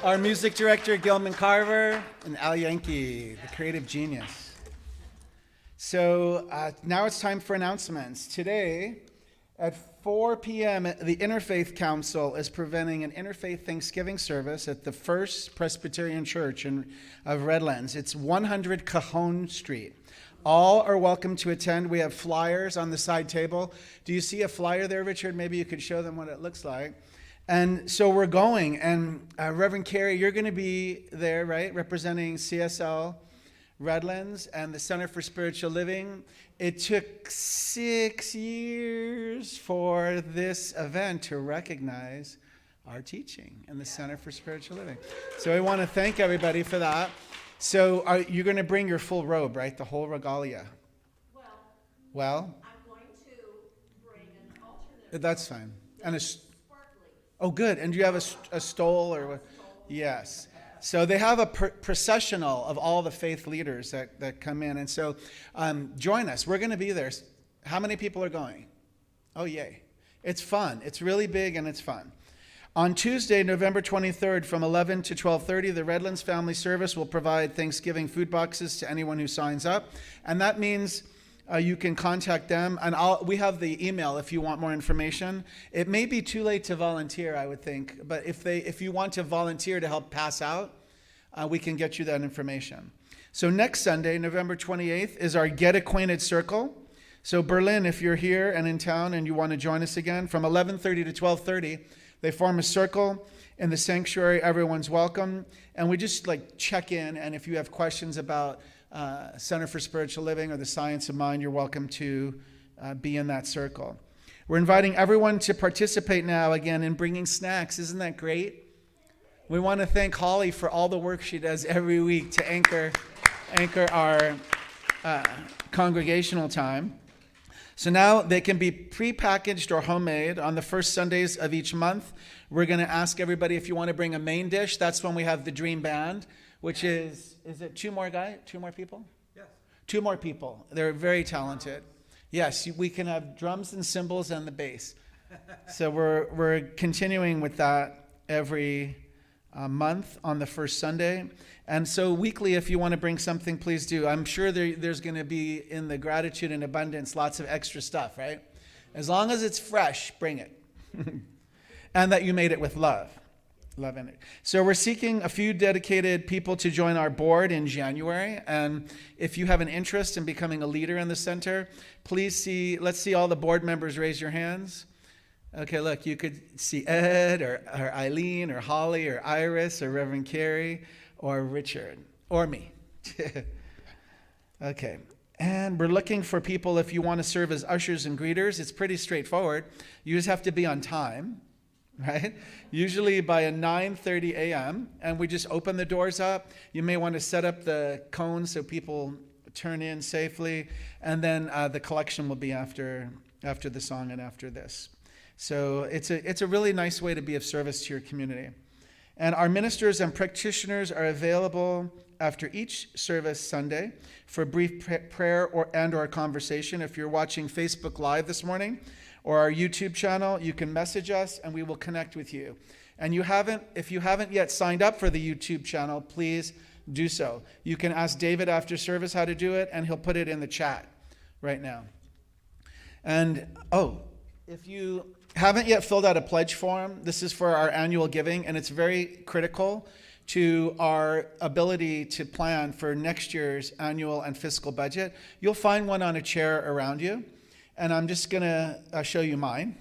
Our music director, Gilman Carver, and Al Yankee, the creative genius. So now it's time for announcements. Today, at 4 p.m., the Interfaith Council is presenting an Interfaith Thanksgiving service at the First Presbyterian Church of Redlands. It's 100 Cajon Street. All are welcome to attend. We have flyers on the side table. Do you see a flyer there, Richard? Maybe you could show them what it looks like. And so we're going. And Reverend Carrie, you're going to be there, right? Representing CSL Redlands and the Center for Spiritual Living. It took 6 years for this event to recognize our teaching in the Center for Spiritual Living. So I want to thank everybody for that. So you're going to bring your full robe, right? The whole regalia. Well, I'm going to bring an alternate. That's fine. And Sparkly. oh, good. And do you have a stole or what? Yes. So they have a processional of all the faith leaders that come in. And so join us. We're going to be there. How many people are going? Oh, yay. It's fun. It's really big and it's fun. On Tuesday, November 23rd, from 11 to 12:30, the Redlands Family Service will provide Thanksgiving food boxes to anyone who signs up. And that means you can contact them. And we have the email if you want more information. It may be too late to volunteer, I would think. But if you want to volunteer to help pass out, we can get you that information. So next Sunday, November 28th, is our Get Acquainted Circle. So Berlin, if you're here and in town and you want to join us again, from 11:30 to 12:30, they form a circle in the sanctuary. Everyone's welcome. And we just check in. And if you have questions about Center for Spiritual Living or the Science of Mind, you're welcome to be in that circle. We're inviting everyone to participate now again in bringing snacks. Isn't that great? We want to thank Holly for all the work she does every week to anchor our congregational time. So now they can be prepackaged or homemade on the first Sundays of each month. We're going to ask everybody if you want to bring a main dish. That's when we have the Dream Band, which is it two more people? Yes. 2 more people. They're very talented. Yes, we can have drums and cymbals and the bass. So we're continuing with that every month on the first Sunday. And so weekly, if you want to bring something, please do. I'm sure there's going to be, in the gratitude and abundance, lots of extra stuff, right? As long as it's fresh, bring it. And that you made it with love. Love in it. So we're seeking a few dedicated people to join our board in January. And if you have an interest in becoming a leader in the center, let's see all the board members raise your hands. Okay, look, you could see Ed or Eileen or Holly or Iris or Reverend Carrie or Richard or me. Okay, and we're looking for people if you want to serve as ushers and greeters. It's pretty straightforward. You just have to be on time, right? Usually by 9:30 a.m. And we just open the doors up. You may want to set up the cones so people turn in safely. And then the collection will be after the song and after this. So it's a really nice way to be of service to your community. And our ministers and practitioners are available after each service Sunday for brief prayer or conversation. If you're watching Facebook Live this morning or our YouTube channel, you can message us and we will connect with you. And if you haven't yet signed up for the YouTube channel, please do so. You can ask David after service how to do it, and he'll put it in the chat right now. And if you haven't yet filled out a pledge form, this is for our annual giving, and it's very critical to our ability to plan for next year's annual and fiscal budget. You'll find one on a chair around you, and I'm just going to show you mine.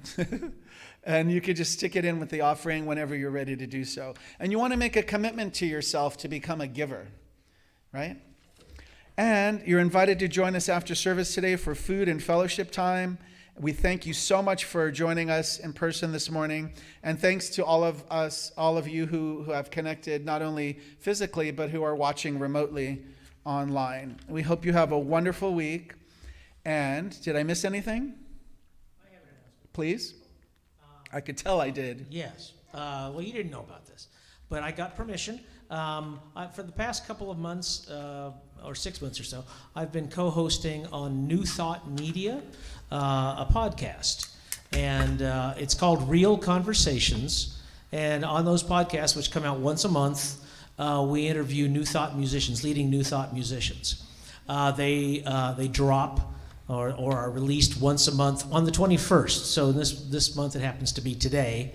And you could just stick it in with the offering whenever you're ready to do so. And you want to make a commitment to yourself to become a giver, right? And you're invited to join us after service today for food and fellowship time. We thank you so much for joining us in person this morning. And thanks to all of you who have connected, not only physically, but who are watching remotely online. We hope you have a wonderful week. And did I miss anything? I have an announcement. Please? I could tell I did. Yes. Well, you didn't know about this, but I got permission. For the past couple of months, or 6 months or so, I've been co-hosting on New Thought Media, a podcast. And it's called Real Conversations. And on those podcasts, which come out once a month, we interview New Thought musicians, leading New Thought musicians. They drop or are released once a month on the 21st. So this month it happens to be today.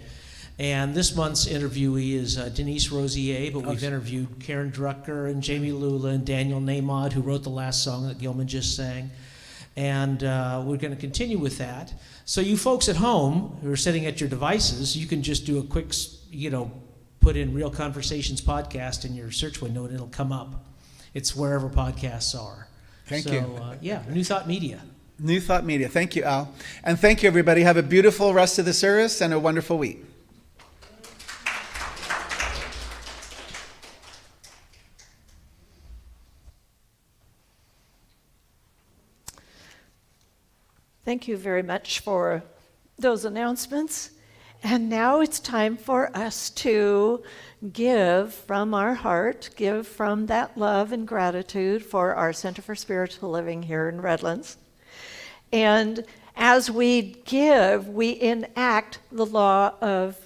And this month's interviewee is Denise Rosier, but we've interviewed Karen Drucker and Jamie Lula and Daniel Namod, who wrote the last song that Gilman just sang. And we're going to continue with that. So you folks at home who are sitting at your devices, you can just do a quick, put in Real Conversations podcast in your search window and it'll come up. It's wherever podcasts are. Thank you. New Thought Media. New Thought Media. Thank you, Al. And thank you, everybody. Have a beautiful rest of the service and a wonderful week. Thank you very much for those announcements. And now it's time for us to give from our heart, give from that love and gratitude for our Center for Spiritual Living here in Redlands. And as we give, we enact the law of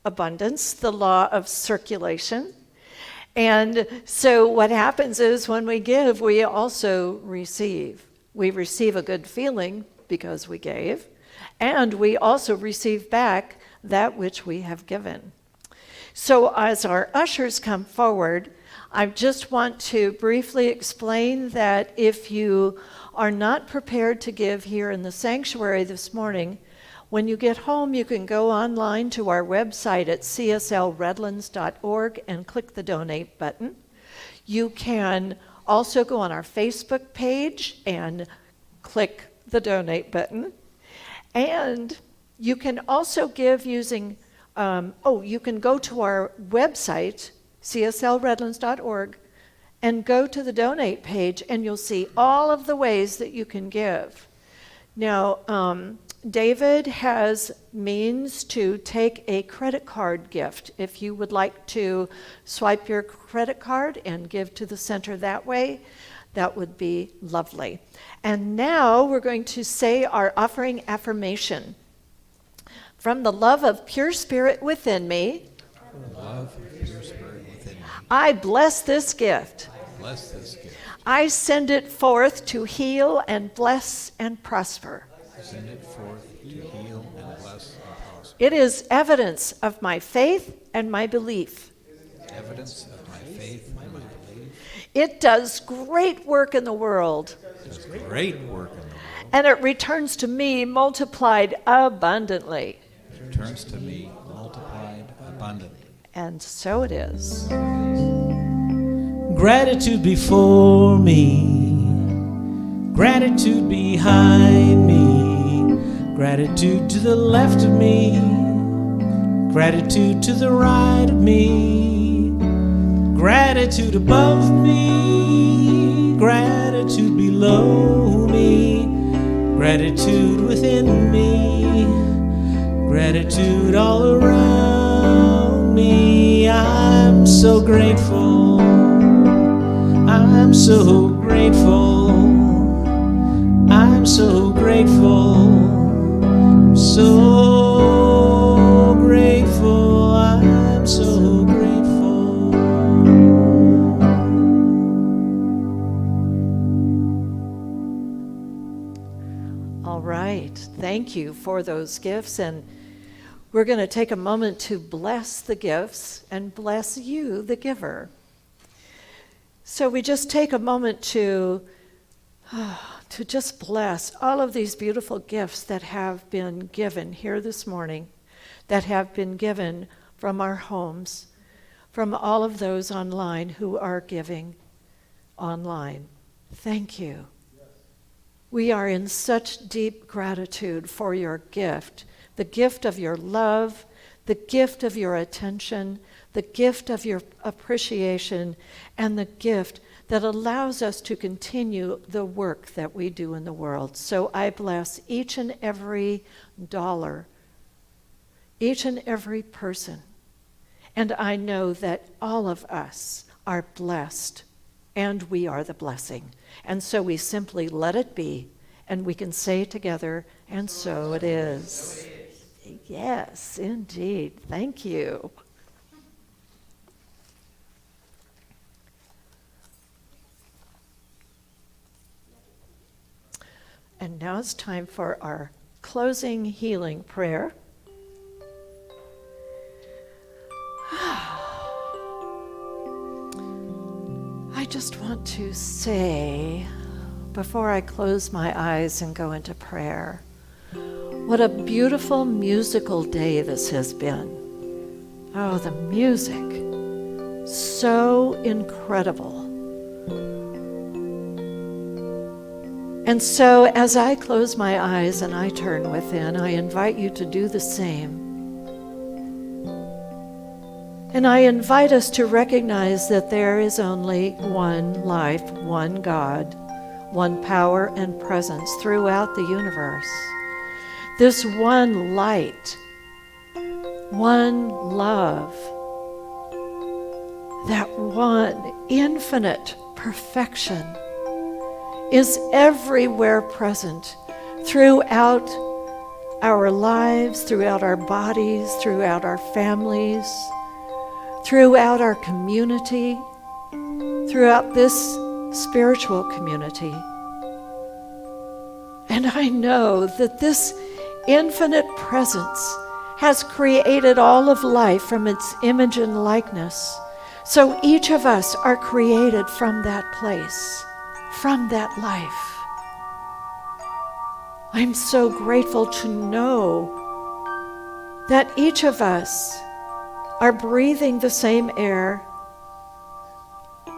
abundance, the law of circulation. And so what happens is when we give, we also receive. We receive a good feeling because we gave, and we also receive back that which we have given. So as our ushers come forward, I just want to briefly explain that if you are not prepared to give here in the sanctuary this morning, when you get home, you can go online to our website at cslredlands.org and click the donate button. You can also go on our Facebook page and click the donate button. And you can also give using, you can go to our website, cslredlands.org, and go to the donate page, and you'll see all of the ways that you can give. Now, David has means to take a credit card gift. If you would like to swipe your credit card and give to the center that way, that would be lovely. And now we're going to say our offering affirmation. From the love of pure spirit within me, I bless this gift. I send it forth to heal and bless and prosper. Send it forth to heal and bless and prosper. It is evidence of my faith and my belief. Evidence of my faith and my belief. It does great work in the world. It does great work in the world. And it returns to me multiplied abundantly. It returns to me multiplied abundantly. And so it is. Gratitude before me, gratitude behind me, gratitude to the left of me, gratitude to the right of me, gratitude above me, gratitude below me, gratitude within me, gratitude all around me. I'm so grateful. I'm so grateful. I'm so grateful. So grateful. thank you for those gifts. And we're going to take a moment to bless the gifts and bless you, the giver. So we just take a moment to just bless all of these beautiful gifts that have been given here this morning, that have been given from our homes, from all of those online who are giving online. Thank you. We are in such deep gratitude for your gift, the gift of your love, the gift of your attention, the gift of your appreciation, and the gift that allows us to continue the work that we do in the world. So I bless each and every dollar, each and every person. And I know that all of us are blessed, and we are the blessing. And so we simply let it be, and we can say together, and so it is. Yes, indeed. Thank you. And now it's time for our closing healing prayer. I just want to say, before I close my eyes and go into prayer, what a beautiful musical day this has been. Oh, the music, so incredible. And so as I close my eyes and I turn within, I invite you to do the same. And I invite us to recognize that there is only one life, one God, one power and presence throughout the universe. This one light, one love, that one infinite perfection is everywhere present throughout our lives, throughout our bodies, throughout our families, throughout our community, throughout this spiritual community. And I know that this infinite presence has created all of life from its image and likeness. So each of us are created from that place, from that life. I'm so grateful to know that each of us are breathing the same air.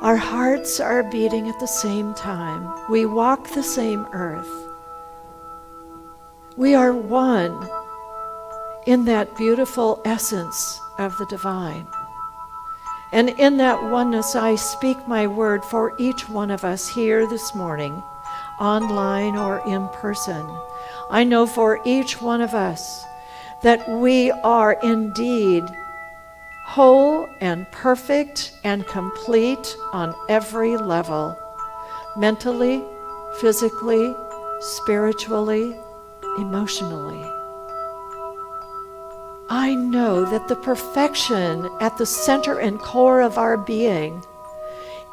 Our hearts are beating at the same time. We walk the same earth. We are one in that beautiful essence of the divine. And in that oneness, I speak my word for each one of us here this morning, online or in person. I know for each one of us that we are indeed whole and perfect and complete on every level, mentally, physically, spiritually, emotionally. I know that the perfection at the center and core of our being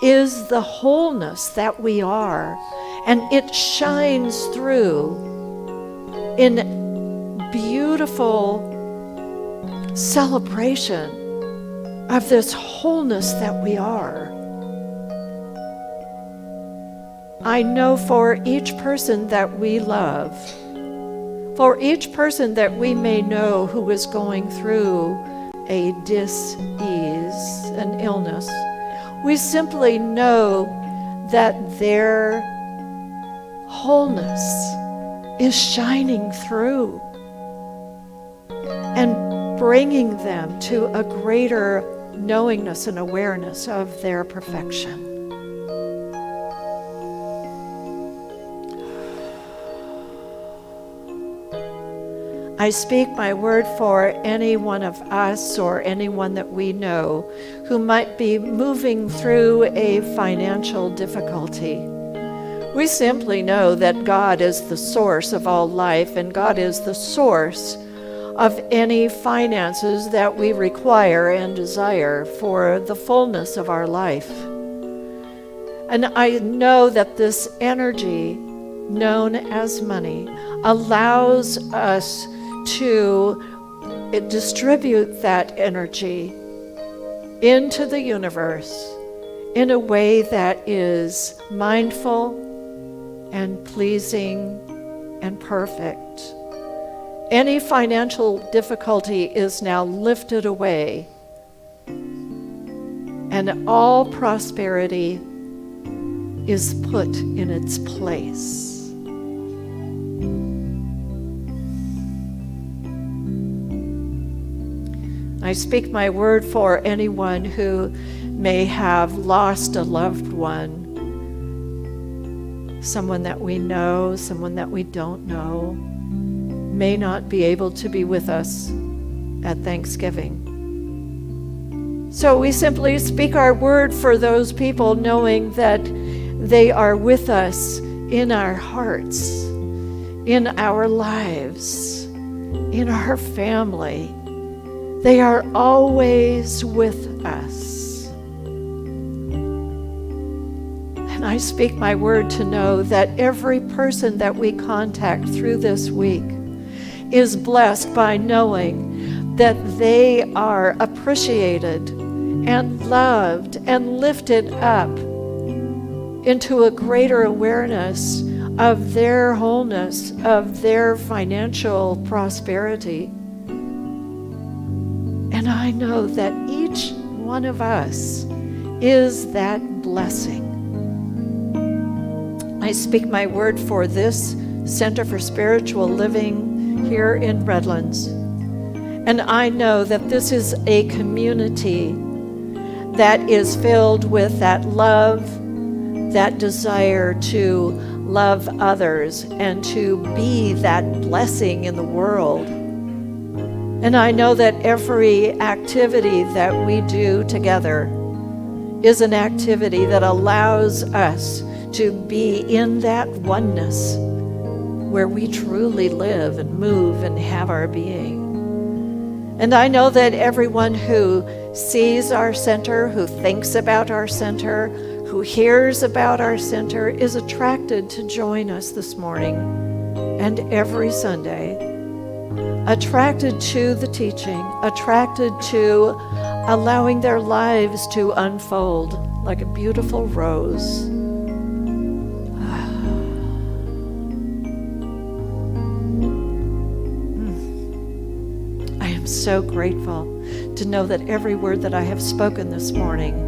is the wholeness that we are, and it shines through in beautiful celebration of this wholeness that we are. I know for each person that we love, for each person that we may know who is going through a dis-ease, an illness, we simply know that their wholeness is shining through and bringing them to a greater knowingness and awareness of their perfection. I speak my word for any one of us or anyone that we know who might be moving through a financial difficulty. We simply know that God is the source of all life, and God is the source of any finances that we require and desire for the fullness of our life. And I know that this energy known as money, allows us to distribute that energy into the universe in a way that is mindful and pleasing and perfect. Any financial difficulty is now lifted away, and all prosperity is put in its place. I speak my word for anyone who may have lost a loved one, someone that we know, someone that we don't know, may not be able to be with us at Thanksgiving. So we simply speak our word for those people, knowing that they are with us in our hearts, in our lives, in our family. They are always with us. And I speak my word to know that every person that we contact through this week is blessed by knowing that they are appreciated and loved and lifted up into a greater awareness of their wholeness, of their financial prosperity. And I know that each one of us is that blessing. I speak my word for this Center for Spiritual Living here in Redlands. And I know that this is a community that is filled with that love, that desire to love others and to be that blessing in the world. And I know that every activity that we do together is an activity that allows us to be in that oneness where we truly live and move and have our being. And I know that everyone who sees our center, who thinks about our center, who hears about our center is attracted to join us this morning and every Sunday, attracted to the teaching, attracted to allowing their lives to unfold like a beautiful rose. I am so grateful to know that every word that I have spoken this morning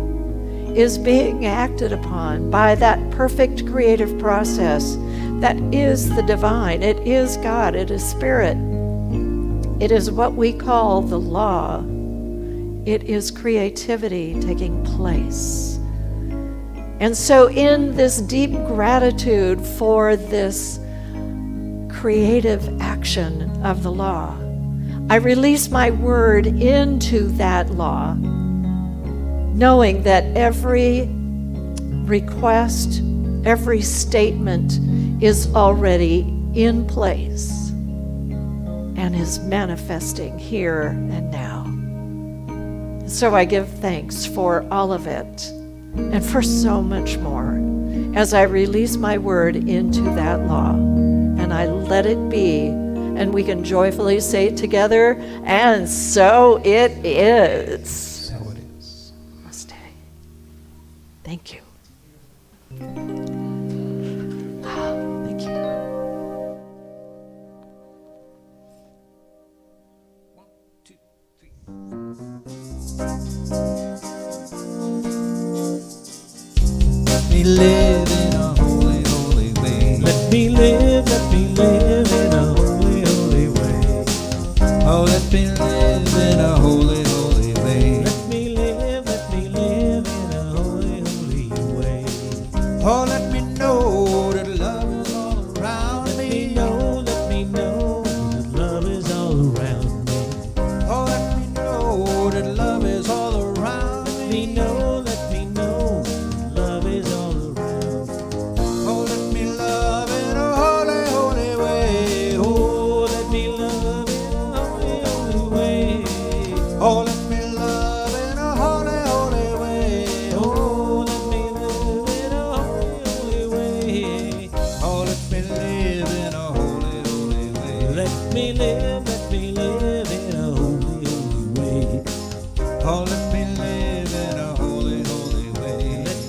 is being acted upon by that perfect creative process that is the divine. It is God. It is Spirit. It is what we call the law. It is creativity taking place. And so in this deep gratitude for this creative action of the law, I release my word into that law, knowing that every request, every statement is already in place and is manifesting here and now. So I give thanks for all of it and for so much more as I release my word into that law and I let it be, and we can joyfully say it together, and so it is. So it is. Namaste. Thank you. Thank you. Let me live in a holy, holy way. Let me live in a holy, holy way. Oh, let me live in a holy, holy way. Let me live in a holy, holy way. Oh, let me know that love is all around Let me. me know that love is all around me. Oh, let me know that love is all around Let me. me know that love is all around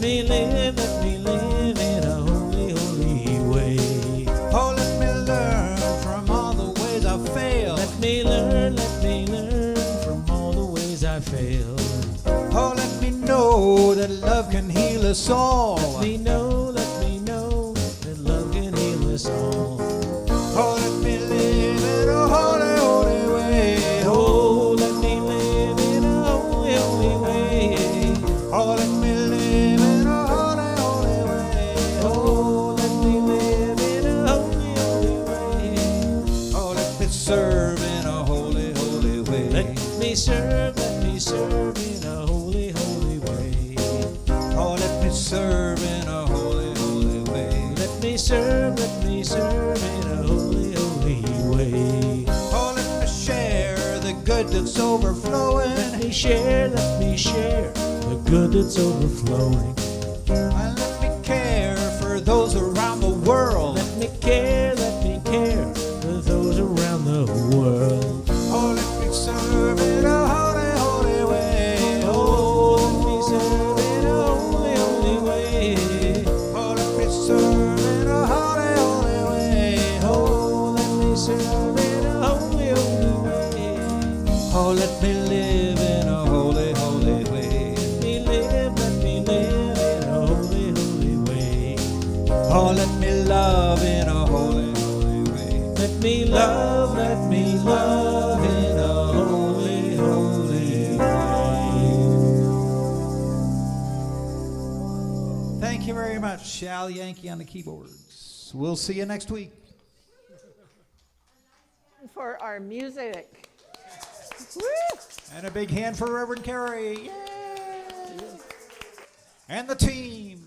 me live in a holy, holy way. Oh, let me learn from all the ways I failed. Let me learn from all the ways I failed. Oh, let me know that love can heal us all. Let me know that love can heal us all. Oh, let me live in a holy, holy way. Oh, let me live in a holy, holy way. Oh, let me live in a holy, holy way. Oh, let me live in a holy, holy way. Oh, let me serve in a holy, holy way. Let me serve in a holy, holy way. Oh, let me serve in a holy, holy way. Let me serve in a holy, holy way. Oh, let me share the good that's overflowing. Let me share the good that's overflowing. And let me care for those around the world. Let me care for those around the world. Oh, let me serve in a holy, holy way. Oh, let me serve in a holy, holy way. Oh, let me serve in a holy, holy way. Oh, let me serve in a holy, holy way. Oh, let me live in a holy, holy way. Let me live in a holy, holy way. Oh, let me love in a holy, holy way. Let me love in a holy, holy way. Thank you very much, Al Yankee on the keyboards. We'll see you next week. For our music. Woo! And a big hand for Reverend Carrie. Yay! And the team.